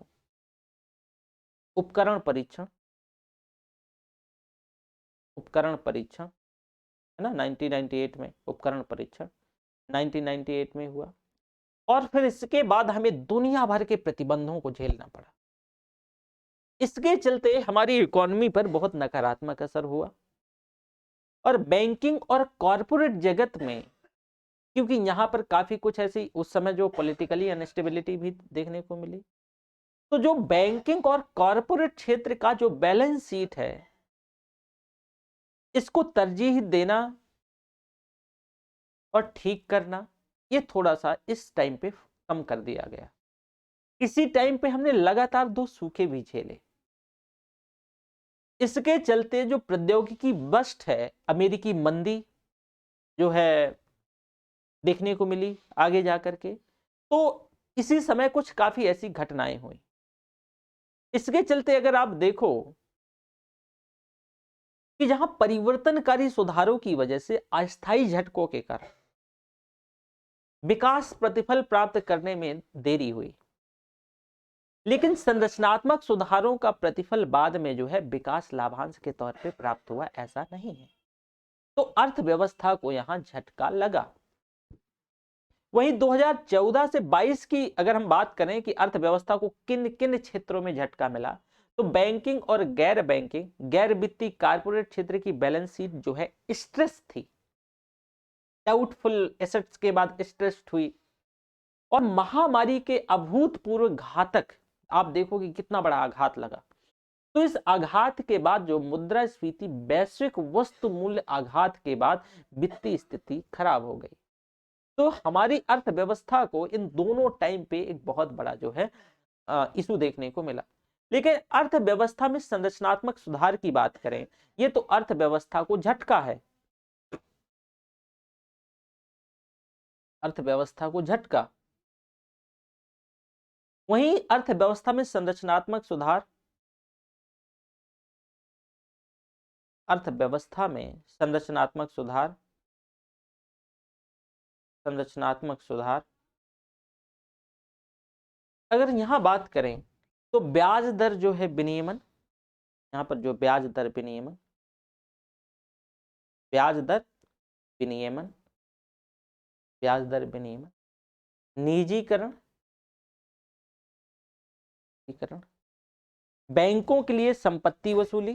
उपकरण परीक्षण, उपकरण परीक्षण है ना 1998 में, उपकरण परीक्षण 1998 में हुआ। और फिर इसके बाद हमें दुनिया भर के प्रतिबंधों को झेलना पड़ा। इसके चलते हमारी इकोनॉमी पर बहुत नकारात्मक असर हुआ। और बैंकिंग और कॉरपोरेट जगत में, क्योंकि यहां पर काफी कुछ ऐसी उस समय जो पॉलिटिकली अनस्टेबिलिटी भी देखने को मिली, तो जो बैंकिंग और कॉरपोरेट क्षेत्र का जो बैलेंस शीट है, इसको तरजीह देना और ठीक करना, ये थोड़ा सा इस टाइम पे कम कर दिया गया। इसी टाइम पे हमने लगातार 2 सूखे भी झेले। इसके चलते जो प्रौद्योगिकी बस्ट है, अमेरिकी मंदी जो है देखने को मिली आगे जाकर के। तो इसी समय कुछ काफी ऐसी घटनाएं हुई। इसके चलते अगर आप देखो कि जहां परिवर्तनकारी सुधारों की वजह से अस्थायी झटकों के कारण विकास प्रतिफल प्राप्त करने में देरी हुई, लेकिन संरचनात्मक सुधारों का प्रतिफल बाद में जो है विकास लाभांश के तौर पे प्राप्त हुआ, ऐसा नहीं है। तो अर्थव्यवस्था को यहां झटका लगा। वहीं 2014 से 22 की अगर हम बात करें कि अर्थव्यवस्था को किन किन क्षेत्रों में झटका मिला, तो बैंकिंग और गैर बैंकिंग, गैर वित्तीय कॉर्पोरेट क्षेत्र की बैलेंस शीट जो है स्ट्रेस थी, डाउटफुल एसेट्स के बाद स्ट्रेस्ड हुई। और महामारी के अभूतपूर्व घातक, आप देखोगे कितना बड़ा आघात लगा। तो इस आघात के बाद जो मुद्रास्फीति, वैश्विक वस्तु मूल्य आघात के बाद वित्तीय स्थिति खराब हो गई। तो हमारी अर्थव्यवस्था को इन दोनों टाइम पे एक बहुत बड़ा जो है इशू देखने को मिला। लेकिन अर्थव्यवस्था में संरचनात्मक सुधार की बात करें, ये तो अर्थव्यवस्था को झटका है, अर्थव्यवस्था को झटका। वहीं अर्थव्यवस्था में संरचनात्मक सुधार, अर्थव्यवस्था में संरचनात्मक सुधार, संरचनात्मक सुधार अगर यहां बात करें तो ब्याज दर जो है विनियमन, यहां पर जो ब्याज दर विनियमन, ब्याज दर विनियमन, ब्याज दर विनियमन, निजीकरण, बैंकों के लिए संपत्ति वसूली,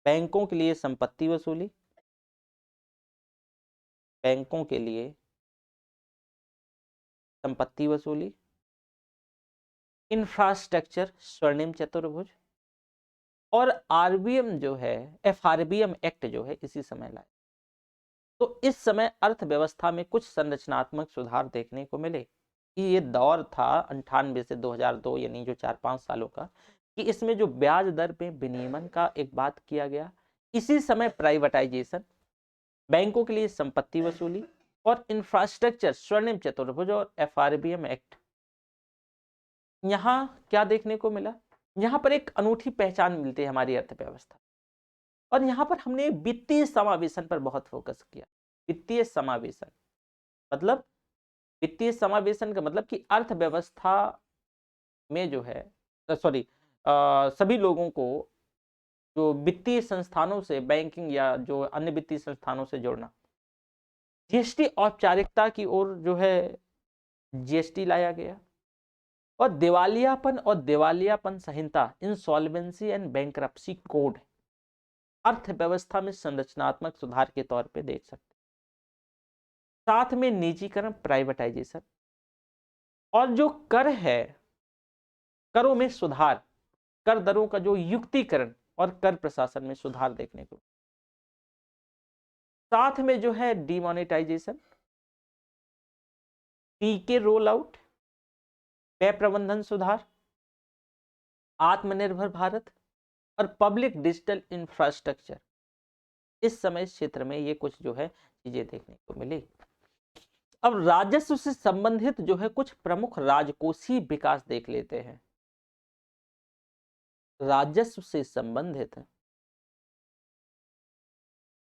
बैंकों के लिए संपत्ति वसूली, बैंकों के लिए संपत्ति वसूली, इंफ्रास्ट्रक्चर, स्वर्णिम चतुर्भुज, और आरबीएम जो है, एफआरबीएम एक्ट जो है इसी समय लाए। तो इस समय अर्थव्यवस्था में कुछ संरचनात्मक सुधार देखने को मिले कि ये दौर था 98 से 2002, यानी जो 4-5 सालों का, कि इसमें जो ब्याज दर में विनियमन का एक बात किया गया। इसी समय प्राइवेटाइजेशन, बैंकों के लिए संपत्ति वसूली, और इंफ्रास्ट्रक्चर, स्वर्णिम चतुर्भुज और एफआरबीएम एक्ट। यहां क्या देखने को मिला, यहां पर एक अनूठी पहचान मिलती है हमारी अर्थव्यवस्था। और यहां पर हमने वित्तीय समावेशन पर बहुत फोकस किया। वित्तीय समावेशन मतलब, वित्तीय समावेशन का मतलब कि अर्थव्यवस्था में जो है सॉरी सभी लोगों को जो वित्तीय संस्थानों से, बैंकिंग या जो अन्य वित्तीय संस्थानों से जोड़ना। जीएसटी औपचारिकता की ओर जो है जीएसटी लाया गया। और दिवालियापन और दिवालियापन संहिता, इंसॉल्वेंसी एंड बैंक्रप्सी कोड, अर्थव्यवस्था में संरचनात्मक सुधार के तौर पे देख सकते। साथ में निजीकरण, प्राइवेटाइजेशन, और जो कर है, करों में सुधार, कर दरों का जो युक्तिकरण और कर प्रशासन में सुधार देखने को। साथ में जो है डिमोनेटाइजेशन, टीके रोल आउट, व्यय प्रबंधन सुधार, आत्मनिर्भर भारत, और पब्लिक डिजिटल इंफ्रास्ट्रक्चर। इस समय इस क्षेत्र में ये कुछ जो है चीजें देखने को मिली। अब राजस्व से संबंधित जो है कुछ प्रमुख राजकोषीय विकास देख लेते हैं। राजस्व से संबंधित,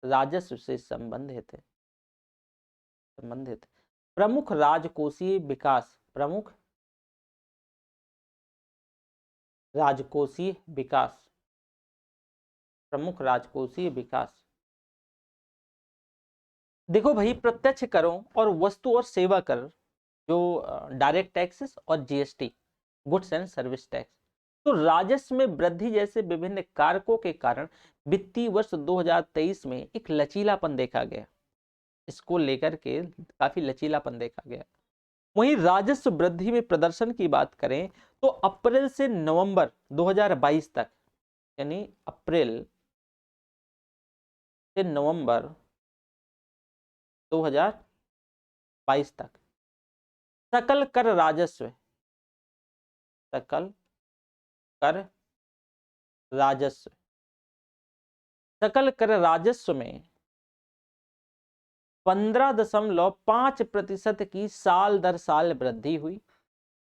राजस्व से संबंधित प्रमुख राजकोषीय विकास, प्रमुख राजकोषीय विकास, प्रमुख राजकोषीय विकास। देखो भाई, प्रत्यक्ष करों और वस्तु और सेवा कर, जो डायरेक्ट टैक्सेस और GST, goods and service tax, तो राजस्व में वृद्धि जैसे विभिन्न कारकों के कारण वित्तीय वर्ष 2023 में एक लचीलापन देखा गया। इसको लेकर के काफी लचीलापन देखा गया। वहीं राजस्व वृद्धि में प्रदर्शन की बात करें तो अप्रैल से नवंबर 2022 तक, यानी अप्रैल से नवंबर 2022 तक सकल कर राजस्व, सकल कर राजस्व, सकल कर राजस्व में 15.5% की साल दर साल वृद्धि हुई,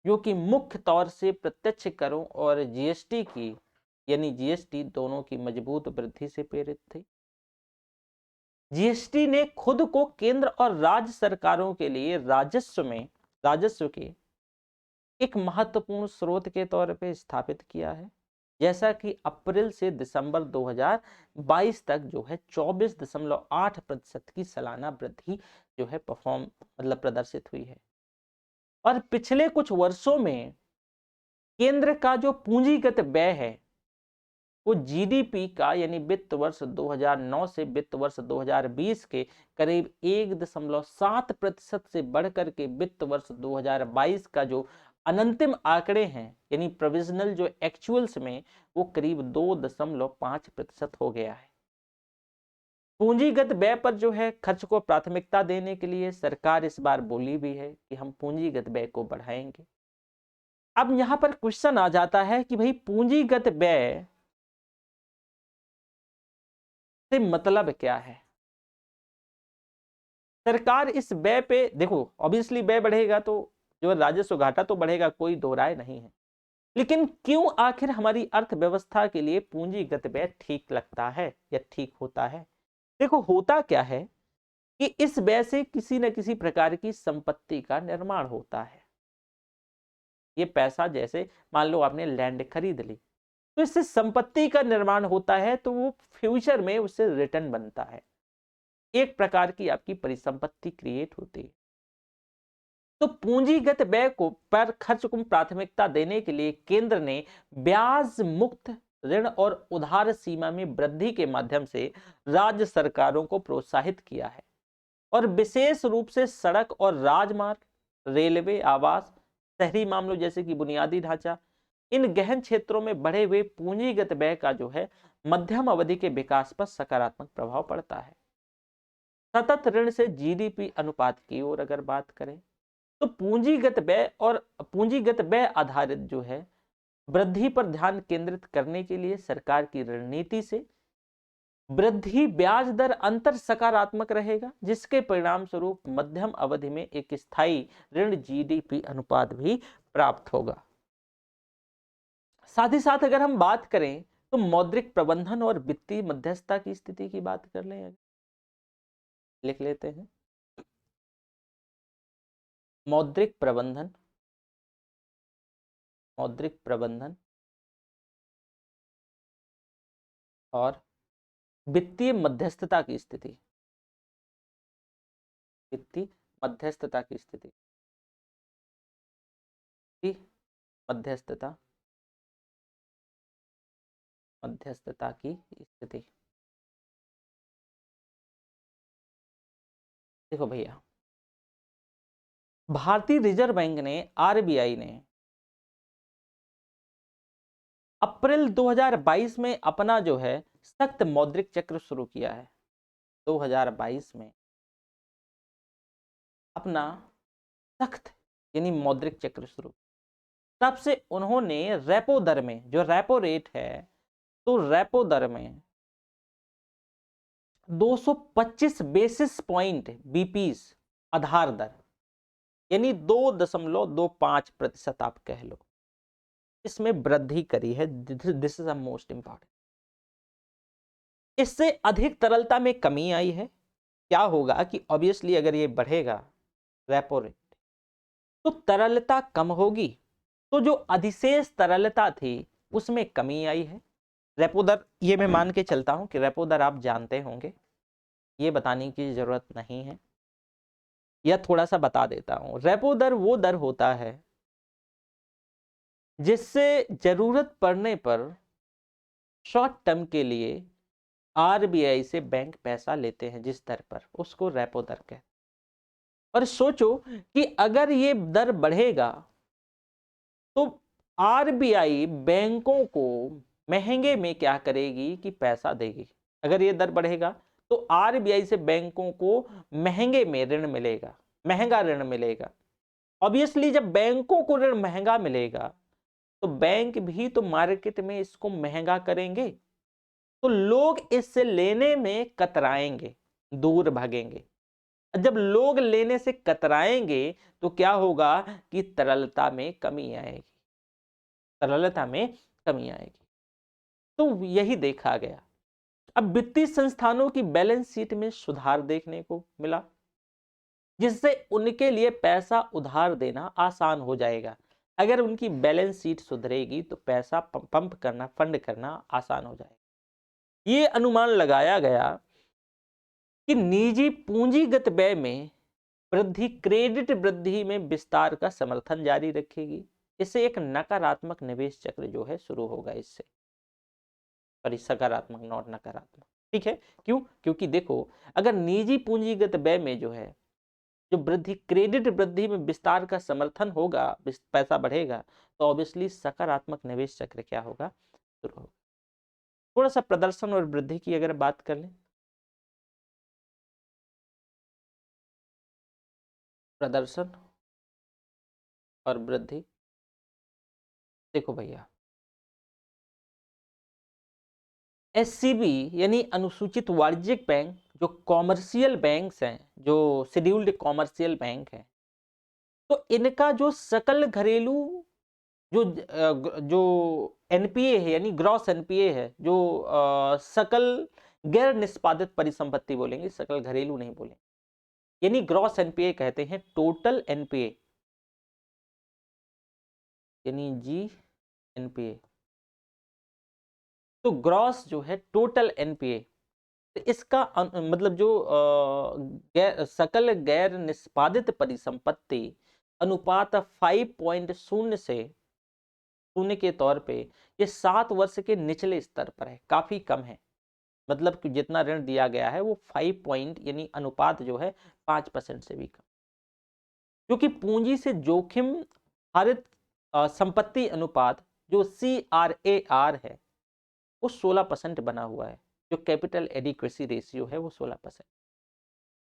जो कि मुख्य तौर से प्रत्यक्ष करों और जीएसटी की, यानी जीएसटी दोनों की मजबूत वृद्धि से प्रेरित थी। जीएसटी ने खुद को केंद्र और राज्य सरकारों के लिए राजस्व के एक महत्वपूर्ण स्रोत के तौर पे स्थापित किया है, जैसा कि अप्रैल से दिसंबर 2022 तक जो है 24.8% की सालाना वृद्धि जो है प्रदर्शित हुई है। और पिछले कुछ वर्षों में केंद्र का जो पूंजीगत व्यय है वो जीडीपी का, यानी वित्त वर्ष 2009 से वित्त वर्ष 2020 के करीब 1.7% से बढ़कर के वित्त वर्ष 2022 का जो अनंतिम आंकड़े हैं, यानी प्रोविजनल जो एक्चुअल्स में, वो करीब 2.5% हो गया है। पूंजीगत व्यय पर जो है खर्च को प्राथमिकता देने के लिए सरकार इस बार बोली भी है कि हम पूंजीगत व्यय को बढ़ाएंगे। अब यहां पर क्वेश्चन आ जाता है कि भाई पूंजीगत व्यय से मतलब क्या है। सरकार इस व्यय पे, देखो ऑब्वियसली व्यय बढ़ेगा तो जो राजस्व घाटा तो बढ़ेगा, कोई दो राय नहीं है, लेकिन क्यों आखिर हमारी अर्थव्यवस्था के लिए पूंजीगत व्यय ठीक लगता है या ठीक होता है। देखो होता क्या है कि इस व्यय से किसी न किसी प्रकार की संपत्ति का निर्माण होता है। ये पैसा, जैसे मान लो आपने लैंड खरीद ली, तो इससे संपत्ति का निर्माण होता है, तो वो फ्यूचर में उससे रिटर्न बनता है, एक प्रकार की आपकी परिसंपत्ति क्रिएट होती है। तो पूंजीगत व्यय को पर खर्च को प्राथमिकता देने के लिए केंद्र ने ब्याज मुक्त ऋण और उधार सीमा में वृद्धि के माध्यम से राज्य सरकारों को प्रोत्साहित किया है, और विशेष रूप से सड़क और राजमार्ग, रेलवे, आवास, शहरी मामलों जैसे कि बुनियादी ढांचा, इन गहन क्षेत्रों में बढ़े हुए पूंजीगत व्यय का जो है मध्यम अवधि के विकास पर सकारात्मक प्रभाव पड़ता है। सतत ऋण से जीडीपी अनुपात की ओर अगर बात करें तो पूंजीगत व्यय आधारित जो है वृद्धि पर ध्यान केंद्रित करने के लिए सरकार की रणनीति से वृद्धि ब्याज दर अंतर सकारात्मक रहेगा, जिसके परिणाम स्वरूप मध्यम अवधि में एक स्थायी ऋण जीडीपी अनुपात भी प्राप्त होगा। साथ ही साथ अगर हम बात करें तो मौद्रिक प्रबंधन और वित्तीय मध्यस्थता की स्थिति की बात कर लें, लिख लेते हैं। मौद्रिक प्रबंधन, मौद्रिक प्रबंधन और वित्तीय मध्यस्थता की स्थिति, वित्तीय मध्यस्थता की स्थिति, मध्यस्थता, मध्यस्थता की स्थिति। देखो भैया, भारतीय रिजर्व बैंक ने, आरबीआई ने अप्रैल 2022 में अपना जो है सख्त मौद्रिक चक्र शुरू किया है। 2022 में अपना सख्त यानी मौद्रिक चक्र शुरू, तब से उन्होंने रेपो दर में, जो रेपो रेट है, तो रेपो दर में 225 बेसिस पॉइंट बीपीस आधार दर, यानी 2.25% आप कह लो, इसमें वृद्धि करी है। This is a most important. इससे अधिक तरलता में कमी आई है। क्या होगा कि ऑब्वियसली अगर ये बढ़ेगा रेपो रेट। तो तरलता कम होगी, तो जो अधिशेष तरलता थी उसमें कमी आई है। रेपो दर, ये मैं मान के चलता हूं कि रेपो दर आप जानते होंगे, ये बताने की जरूरत नहीं है, या थोड़ा सा बता देता हूं। रेपो दर वो दर होता है जिससे जरूरत पड़ने पर शॉर्ट टर्म के लिए आरबीआई से बैंक पैसा लेते हैं, जिस दर पर, उसको रेपो दर कहते हैं। और सोचो कि अगर ये दर बढ़ेगा तो आरबीआई बैंकों को महंगे में क्या करेगी कि पैसा देगी। अगर ये दर बढ़ेगा तो आरबीआई से बैंकों को महंगे में ऋण मिलेगा, महंगा ऋण मिलेगा। ऑब्वियसली जब बैंकों को ऋण महंगा मिलेगा तो बैंक भी तो मार्केट में इसको महंगा करेंगे, तो लोग इससे लेने में कतराएंगे, दूर भागेंगे। जब लोग लेने से कतराएंगे तो क्या होगा कि तरलता में कमी आएगी, तरलता में कमी आएगी। तो यही देखा गया। अब वित्तीय संस्थानों की बैलेंस शीट में सुधार देखने को मिला, जिससे उनके लिए पैसा उधार देना आसान हो जाएगा। अगर उनकी बैलेंस शीट सुधरेगी तो पैसा पंप करना, फंड करना आसान हो जाएगा। ये अनुमान लगाया गया कि निजी पूंजीगत व्यय में वृद्धि क्रेडिट वृद्धि में विस्तार का समर्थन जारी रखेगी। इससे एक नकारात्मक निवेश चक्र जो है शुरू होगा इससे, और सकारात्मक नॉट नकारात्मक। ठीक है, क्यों? क्योंकि देखो, अगर निजी पूंजीगत व्यय में जो है जो वृद्धि क्रेडिट वृद्धि में विस्तार का समर्थन होगा, पैसा बढ़ेगा, तो ऑब्वियसली सकारात्मक निवेश चक्र क्या होगा, शुरू होगा। थोड़ा सा प्रदर्शन और वृद्धि की अगर बात कर लें, प्रदर्शन और वृद्धि, देखो भैया, एससीबी यानी अनुसूचित वाणिज्यिक बैंक, जो कॉमर्शियल बैंक्स हैं, जो शेड्यूल्ड कॉमर्शियल बैंक हैं, तो इनका जो सकल घरेलू जो एनपीए है, यानी ग्रॉस एनपीए है, जो सकल गैर निष्पादित परिसंपत्ति बोलेंगे, सकल घरेलू नहीं बोलेंगे, यानी ग्रॉस एनपीए कहते हैं टोटल एनपीए, यानी जी एनपीए। तो ग्रॉस जो है टोटल एनपीए, तो इसका मतलब जो सकल गैर निष्पादित परिसंपत्ति अनुपात 5.0 से शून्य के तौर पे ये 7 वर्ष के निचले स्तर पर है, काफी कम है। मतलब कि जितना ऋण दिया गया है वो 5 पॉइंट यानी अनुपात जो है 5% से भी कम। क्योंकि पूंजी से जोखिम हरित संपत्ति अनुपात जो CRAR है वो 16% बना हुआ है, जो कैपिटल एडिक्वेसी रेशियो है वो 16%।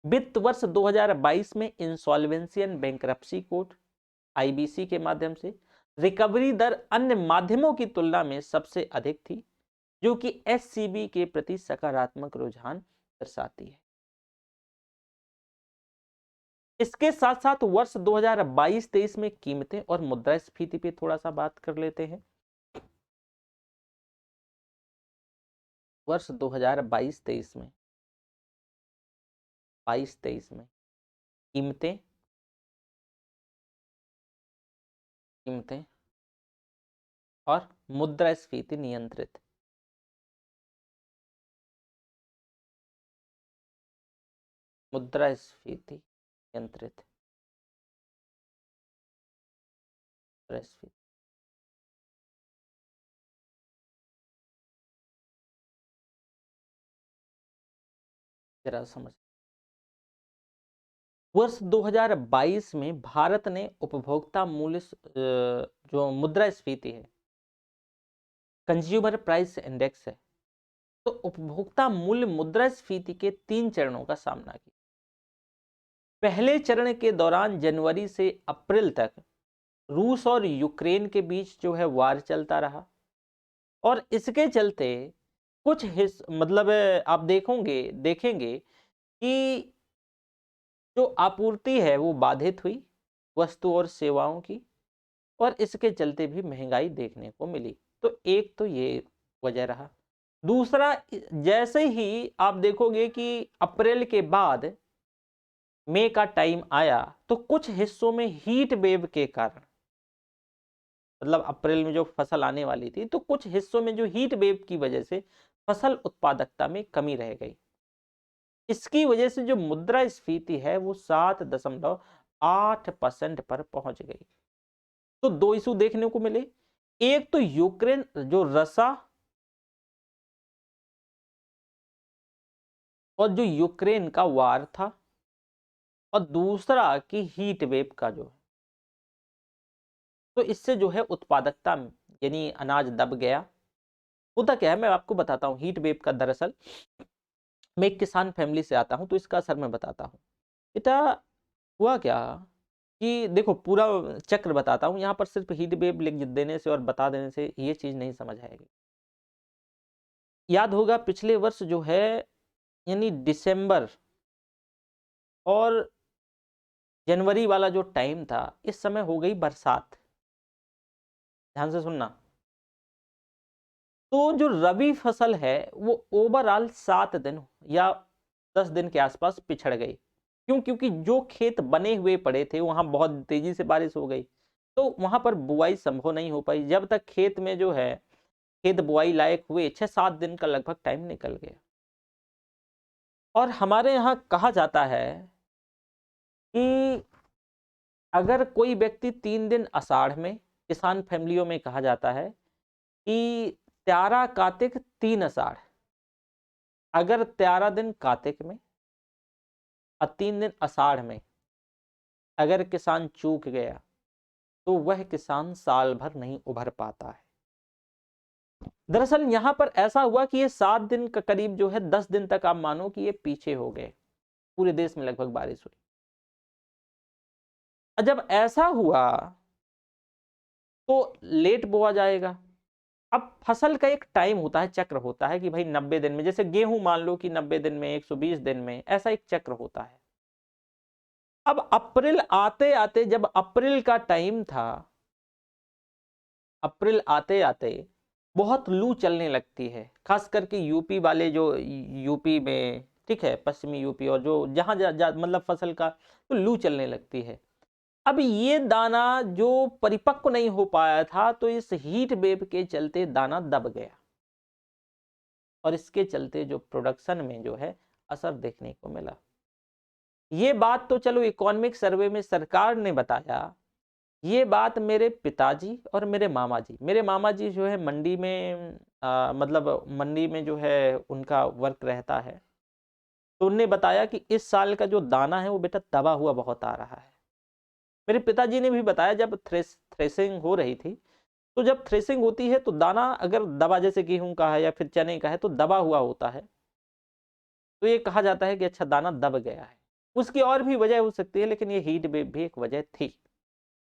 वित्त वर्ष 2022 में insolvency and bankruptcy code IBC के माध्यम से रिकवरी दर अन्य माध्यमों की तुलना में सबसे अधिक थी, जो कि एससीबी के प्रति सकारात्मक रुझान दर्शाती है। इसके साथ साथ वर्ष 2022-23 में कीमतें और मुद्रास्फीति पे थोड़ा सा बात कर लेते हैं। वर्ष 2022-23 में 22-23 में कीमतें कीमतें और मुद्रास्फीति नियंत्रित, मुद्रास्फीति नियंत्रित, मुद्रास्फीति जरा समझ। वर्ष 2022 में भारत ने उपभोक्ता मूल्य जो मुद्रास्फीति है, कंज्यूमर प्राइस इंडेक्स है, तो उपभोक्ता मूल्य मुद्रास्फीति के 3 चरणों का सामना किया। पहले चरण के दौरान जनवरी से अप्रैल तक रूस और यूक्रेन के बीच जो है वार चलता रहा, और इसके चलते कुछ मतलब आप देखेंगे कि जो आपूर्ति है वो बाधित हुई वस्तु और सेवाओं की, और इसके चलते भी महंगाई देखने को मिली। तो एक तो ये वजह रहा। दूसरा, जैसे ही आप देखोगे कि अप्रैल के बाद मई का टाइम आया तो कुछ हिस्सों में हीट वेव के कारण, मतलब अप्रैल में जो फसल आने वाली थी तो कुछ हिस्सों में जो हीट वेव की वजह से फसल उत्पादकता में कमी रह गई। इसकी वजह से जो मुद्रास्फीति है वो 7.8% पर पहुंच गई। तो दो इशू देखने को मिले, एक तो यूक्रेन जो रसा और जो यूक्रेन का वार था, और दूसरा कि हीट वेव का जो है, तो इससे जो है उत्पादकता यानी अनाज दब गया। होता क्या है मैं आपको बताता हूँ। हीट वेव का दरअसल, मैं एक किसान फैमिली से आता हूँ तो इसका असर मैं बताता हूँ। बेटा हुआ क्या कि देखो पूरा चक्र बताता हूँ, यहाँ पर सिर्फ हीट वेव लिख देने से और बता देने से ये चीज नहीं समझ आएगी। याद होगा पिछले वर्ष जो है यानी दिसंबर और जनवरी वाला जो टाइम था, इस समय हो गई बरसात। ध्यान से सुनना। तो जो रबी फसल है वो ओवरऑल 7 दिन या 10 दिन के आसपास पिछड़ गई। क्यों? क्योंकि जो खेत बने हुए पड़े थे वहां बहुत तेजी से बारिश हो गई, तो वहां पर बुआई संभव नहीं हो पाई। जब तक खेत में जो है खेत बुआई लायक हुए 6-7 दिन का लगभग टाइम निकल गया। और हमारे यहाँ कहा जाता है कि अगर कोई व्यक्ति 3 दिन आषाढ़ में, किसान फैमिलियों में कहा जाता है कि 13 कार्तिक 3 आषाढ़, अगर 13 दिन कार्तिक में और 3 दिन आषाढ़ में अगर किसान चूक गया तो वह किसान साल भर नहीं उभर पाता है। दरअसल यहां पर ऐसा हुआ कि ये 7 दिन का करीब जो है 10 दिन तक आप मानो कि ये पीछे हो गए। पूरे देश में लगभग बारिश हुई। और जब ऐसा हुआ तो लेट बोआ जाएगा। अब फसल का एक टाइम होता है, चक्र होता है कि भाई 90 दिन में, जैसे गेहूं मान लो कि 90 दिन में, 120 दिन में, ऐसा एक चक्र होता है। अब अप्रैल आते आते, जब अप्रैल का टाइम था, अप्रैल आते आते बहुत लू चलने लगती है, खास करके यूपी वाले, जो यूपी में ठीक है, पश्चिमी यूपी और जो जहां मतलब फसल का, तो लू चलने लगती है। अब ये दाना जो परिपक्व नहीं हो पाया था तो इस हीट वेव के चलते दाना दब गया, और इसके चलते जो प्रोडक्शन में जो है असर देखने को मिला। ये बात तो चलो इकोनॉमिक सर्वे में सरकार ने बताया। ये बात मेरे पिताजी और मेरे मामा जी, मेरे मामा जी जो है मंडी में मतलब मंडी में जो है उनका वर्क रहता है, तो उनने बताया कि इस साल का जो दाना है वो बेटा दबा हुआ बहुत आ रहा है। मेरे पिताजी ने भी बताया जब थ्रेसिंग हो रही थी, तो जब थ्रेसिंग होती है तो दाना अगर दबा, जैसे गेहूं का है या फिर चने का है, तो दबा हुआ होता है, तो ये कहा जाता है कि अच्छा दाना दब गया है। उसकी और भी वजह हो सकती है, लेकिन ये हीट वेव भी एक वजह थी।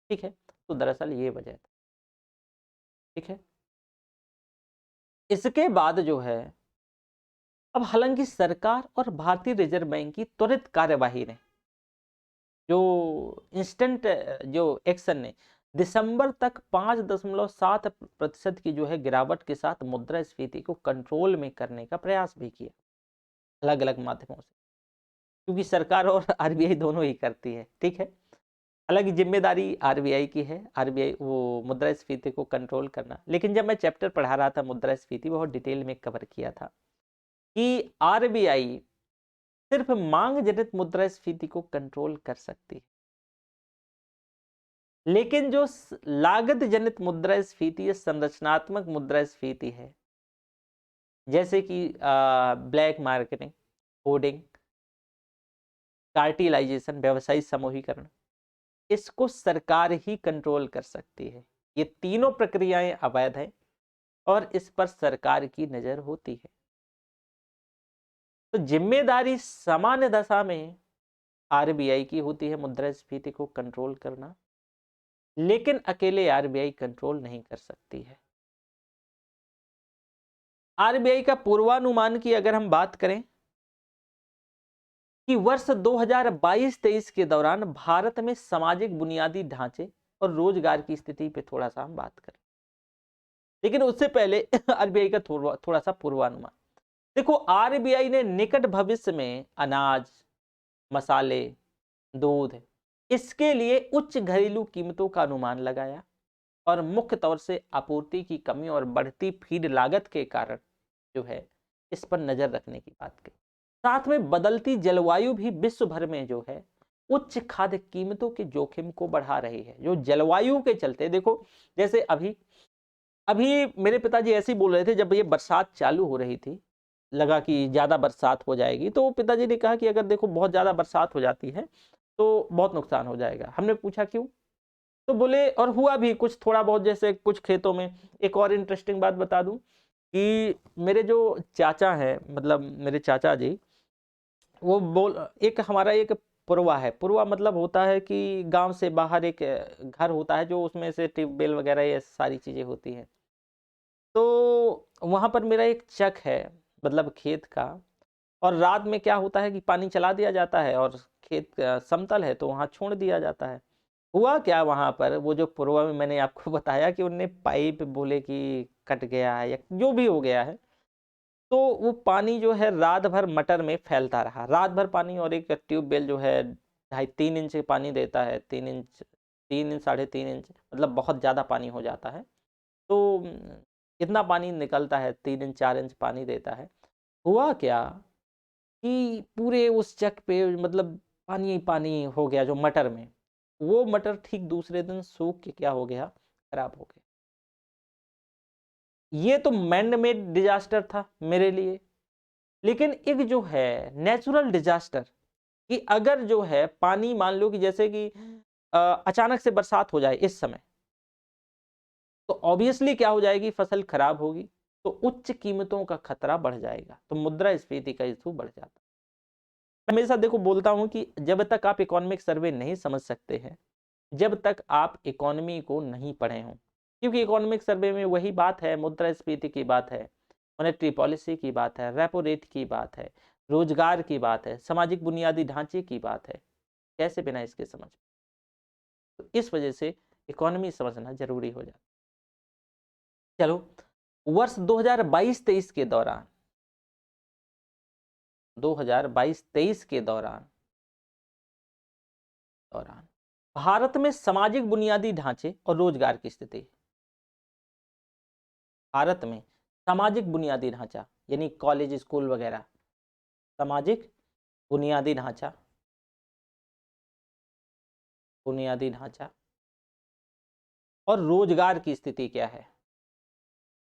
ठीक है, तो दरअसल ये वजह थी। ठीक है, इसके बाद जो है, अब हालांकि सरकार और भारतीय रिजर्व बैंक की त्वरित कार्यवाही ने, जो इंस्टेंट जो एक्शन ने, दिसंबर तक 5.7% की जो है गिरावट के साथ मुद्रास्फीति को कंट्रोल में करने का प्रयास भी किया, अलग अलग माध्यमों से, क्योंकि सरकार और आरबीआई दोनों ही करती है। ठीक है, हालांकि जिम्मेदारी आरबीआई की है, आरबीआई वो मुद्रास्फीति को कंट्रोल करना। लेकिन जब मैं चैप्टर पढ़ा रहा था मुद्रास्फीति, बहुत डिटेल में कवर किया था कि आरबीआई सिर्फ मांग जनित मुद्रास्फीति को कंट्रोल कर सकती है, लेकिन जो लागत जनित मुद्रास्फीति या संरचनात्मक मुद्रास्फीति है, जैसे कि ब्लैक मार्केटिंग, होर्डिंग, कार्टिलाइजेशन, व्यवसायी समूहीकरण, इसको सरकार ही कंट्रोल कर सकती है। ये तीनों प्रक्रियाएं अवैध हैं और इस पर सरकार की नजर होती है। तो जिम्मेदारी सामान्य दशा में आरबीआई की होती है मुद्रास्फीति को कंट्रोल करना, लेकिन अकेले आरबीआई कंट्रोल नहीं कर सकती है। आरबीआई का पूर्वानुमान की अगर हम बात करें कि वर्ष 2022-23 के दौरान भारत में सामाजिक बुनियादी ढांचे और रोजगार की स्थिति पे थोड़ा सा हम बात करें, लेकिन उससे पहले आरबीआई का थोड़ा सा पूर्वानुमान देखो। आरबीआई ने निकट भविष्य में अनाज, मसाले, दूध। इसके लिए उच्च घरेलू कीमतों का अनुमान लगाया और मुख्य तौर से आपूर्ति की कमी और बढ़ती फीड लागत के कारण जो है इस पर नजर रखने की बात कही। साथ में बदलती जलवायु भी विश्व भर में जो है उच्च खाद्य कीमतों के जोखिम को बढ़ा रही है। जो जलवायु के चलते देखो, जैसे अभी अभी मेरे पिताजी ऐसे ही बोल रहे थे, जब ये बरसात चालू हो रही थी, लगा कि ज्यादा बरसात हो जाएगी, तो पिताजी ने कहा कि अगर देखो बहुत ज्यादा बरसात हो जाती है तो बहुत नुकसान हो जाएगा। हमने पूछा क्यों, तो बोले, और हुआ भी कुछ थोड़ा बहुत, जैसे कुछ खेतों में। एक और इंटरेस्टिंग बात बता दूं कि मेरे जो चाचा है, मतलब मेरे चाचा जी, वो बोल, एक हमारा एक पुरवा है। पुरवा मतलब होता है कि गांव से बाहर एक घर होता है जो उसमें से ट्यूबवेल वगैरह ये सारी चीजें होती हैं। तो वहां पर मेरा एक चक है, मतलब खेत का। और रात में क्या होता है कि पानी चला दिया जाता है और खेत समतल है तो वहां छोड़ दिया जाता है। हुआ क्या वहां पर, वो जो पूर्वा में मैंने आपको बताया कि उनने पाइप बोले कि कट गया है या जो भी हो गया है, तो वो पानी जो है रात भर मटर में फैलता रहा, रात भर पानी। और एक ट्यूबवेल जो है 2.5-3 इंच पानी देता है, 3 इंच, 3 इंच, 3.5 इंच, मतलब बहुत ज़्यादा पानी हो जाता है। तो कितना पानी निकलता है, 3 इंच 4 इंच पानी देता है। हुआ क्या कि पूरे उस चक पे मतलब पानी ही पानी हो गया जो मटर में। वो मटर ठीक दूसरे दिन सूख के क्या हो गया, खराब हो गया। ये तो मैन मेड डिजास्टर था मेरे लिए। लेकिन एक जो है नेचुरल डिजास्टर, कि अगर जो है पानी, मान लो कि जैसे कि अचानक से बरसात हो जाए इस समय, तो ऑब्वियसली क्या हो जाएगी, फसल खराब होगी, तो उच्च कीमतों का खतरा बढ़ जाएगा, तो मुद्रास्फीति का इशू बढ़ जाता है। मैं हमेशा देखो बोलता हूं कि जब तक आप इकोनॉमिक सर्वे नहीं समझ सकते हैं, जब तक आप इकोनॉमी को नहीं पढ़े हों, क्योंकि इकोनॉमिक सर्वे में वही बात है, मुद्रास्फीति की बात है, मॉनेटरी पॉलिसी की बात है, रेपो रेट की बात है, रोजगार की बात है, सामाजिक बुनियादी ढांचे की बात है। कैसे बिना इसके समझ, तो इस वजह से इकोनॉमी समझना जरूरी हो जाता है। चलो, वर्ष 2022-23 के दौरान, 2022-23 के दौरान भारत में सामाजिक बुनियादी ढांचे और रोजगार की स्थिति। भारत में सामाजिक बुनियादी ढांचा यानी कॉलेज स्कूल वगैरह, सामाजिक बुनियादी ढांचा, बुनियादी ढांचा और रोजगार की स्थिति क्या है,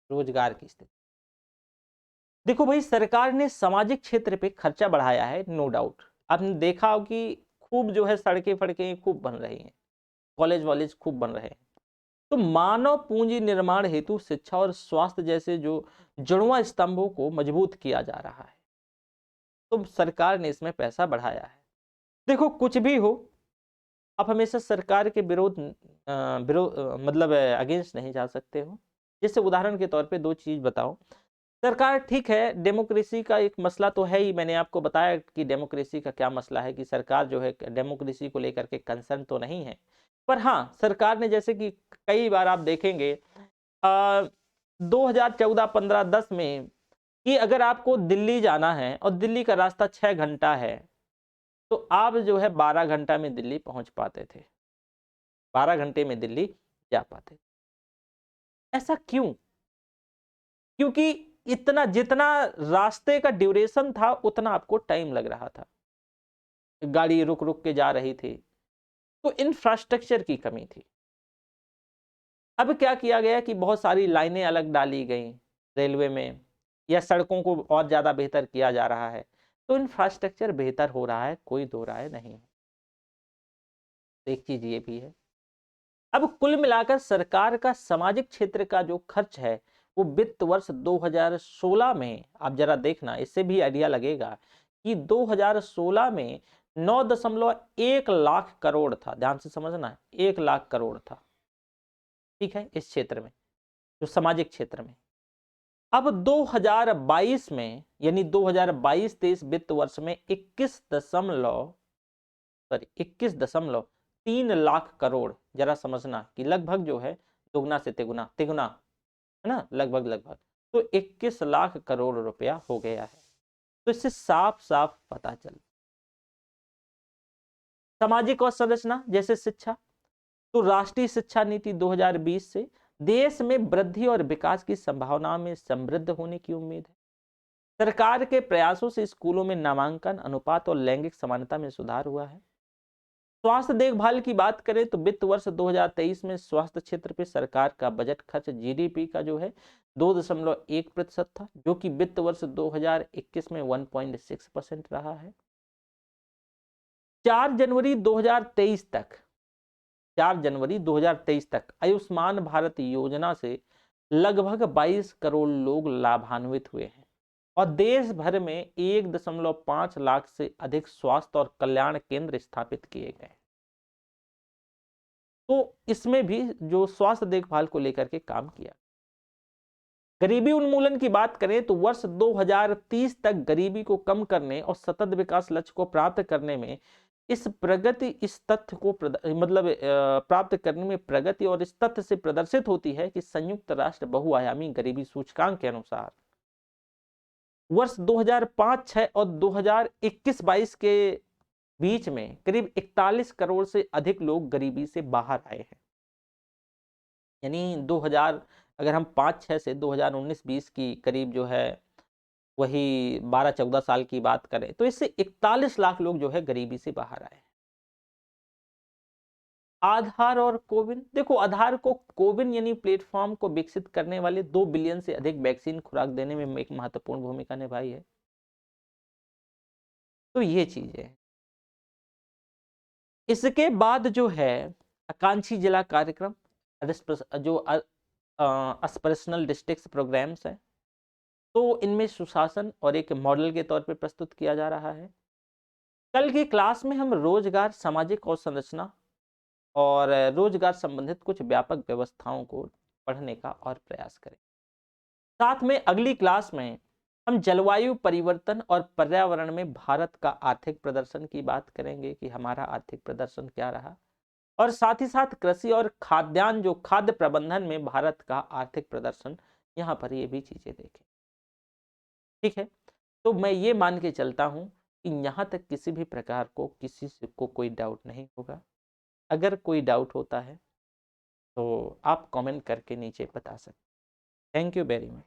रोजगार की स्थिति। देखो भाई, सरकार ने सामाजिक क्षेत्र पे खर्चा बढ़ाया है, नो डाउट। आपने देखा हो कि खूब जो है सड़कें फड़कें खूब बन रही हैं, कॉलेज वॉलेज खूब बन रहे हैं। तो मानव पूंजी निर्माण हेतु शिक्षा और स्वास्थ्य जैसे जो जुड़वा स्तंभों को मजबूत किया जा रहा है, तो सरकार ने इसमें पैसा बढ़ाया है। देखो कुछ भी हो, आप हमेशा सरकार के विरोध मतलब अगेंस्ट नहीं जा सकते हो। जैसे उदाहरण के तौर पे दो चीज बताओ। सरकार, ठीक है, डेमोक्रेसी का एक मसला तो है ही, मैंने आपको बताया कि डेमोक्रेसी का क्या मसला है, कि सरकार जो है डेमोक्रेसी को लेकर के कंसर्न तो नहीं है। पर हाँ, सरकार ने जैसे कि कई बार आप देखेंगे 2014-15-10 में, कि अगर आपको दिल्ली जाना है और दिल्ली का रास्ता 6 घंटा है, तो आप जो है 12 घंटा में दिल्ली पहुंच पाते थे, 12 घंटे में दिल्ली जा पाते। ऐसा क्यों? क्योंकि इतना जितना रास्ते का ड्यूरेशन था उतना आपको टाइम लग रहा था, गाड़ी रुक रुक के जा रही थी, तो इंफ्रास्ट्रक्चर की कमी थी। अब क्या किया गया कि बहुत सारी लाइनें अलग डाली गई रेलवे में, या सड़कों को और ज्यादा बेहतर किया जा रहा है, तो इंफ्रास्ट्रक्चर बेहतर हो रहा है, कोई दो राय नहीं है। एक चीज ये भी है। अब कुल मिलाकर सरकार का सामाजिक क्षेत्र का जो खर्च है, वो वित्त वर्ष 2016 में, आप जरा देखना, इससे भी आइडिया लगेगा कि 2016 में 9.1 लाख करोड़ था। ध्यान से समझना, 1 लाख करोड़ था, ठीक है, इस क्षेत्र में, जो सामाजिक क्षेत्र में। अब 2022 में, यानी 2022-23 वित्त वर्ष में 21.3 लाख करोड़, जरा समझना कि लगभग जो है दुगना से तिगुना, तिगुना है ना, लगभग लगभग, तो 21 लाख करोड़ रुपया हो गया है। तो इससे साफ साफ पता चल, सामाजिक और संरचना जैसे शिक्षा, तो राष्ट्रीय शिक्षा नीति 2020 से देश में वृद्धि और विकास की संभावना में समृद्ध होने की उम्मीद है। सरकार के प्रयासों से स्कूलों में नामांकन अनुपात और लैंगिक समानता में सुधार हुआ है। स्वास्थ्य देखभाल की बात करें तो वित्त वर्ष 2023 में स्वास्थ्य क्षेत्र पे सरकार का बजट खर्च जीडीपी का जो है 2.1% था, जो कि वित्त वर्ष 2021 में 1.6% रहा है। 4 जनवरी 2023 तक 4 जनवरी 2023 तक आयुष्मान भारत योजना से लगभग 22 करोड़ लोग लाभान्वित हुए हैं और देश भर में 1.5 लाख से अधिक स्वास्थ्य और कल्याण केंद्र स्थापित किए गए। तो इसमें भी जो स्वास्थ्य देखभाल को लेकर के काम किया। गरीबी उन्मूलन की बात करें तो वर्ष 2030 तक गरीबी को कम करने और सतत विकास लक्ष्य को प्राप्त करने में इस प्रगति इस तथ्य को प्राप्त करने में प्रगति और इस तथ्य से प्रदर्शित होती है कि संयुक्त राष्ट्र बहुआयामी गरीबी सूचकांक के अनुसार वर्ष 2005-6 और 2021-22 के बीच में करीब 41 करोड़ से अधिक लोग गरीबी से बाहर आए हैं। यानी 2000 अगर हम 5-6 से 2019-20 की करीब जो है वही 12-14 साल की बात करें तो इससे 41 लाख लोग जो है गरीबी से बाहर आए। आधार और कोविन, देखो आधार को कोविन यानी प्लेटफॉर्म को विकसित करने वाले 2 बिलियन से अधिक वैक्सीन खुराक देने में एक महत्वपूर्ण भूमिका निभाई है। तो ये चीज है। इसके बाद जो है आकांक्षी जिला कार्यक्रम जो एस्पिरेशनल डिस्ट्रिक्ट प्रोग्राम्स है, तो इनमें सुशासन और एक मॉडल के तौर पर प्रस्तुत किया जा रहा है। कल की क्लास में हम रोजगार, सामाजिक और संरचना और रोजगार संबंधित कुछ व्यापक व्यवस्थाओं को पढ़ने का और प्रयास करें। साथ में अगली क्लास में हम जलवायु परिवर्तन और पर्यावरण में भारत का आर्थिक प्रदर्शन की बात करेंगे कि हमारा आर्थिक प्रदर्शन क्या रहा, और साथ ही साथ कृषि और खाद्यान्न जो खाद्य प्रबंधन में भारत का आर्थिक प्रदर्शन, यहाँ पर ये भी चीजें देखें। ठीक है, तो मैं ये मान के चलता हूं कि यहाँ तक किसी भी प्रकार को किसी को कोई डाउट नहीं होगा। अगर कोई डाउट होता है तो आप कमेंट करके नीचे बता सकते। Thank you very much.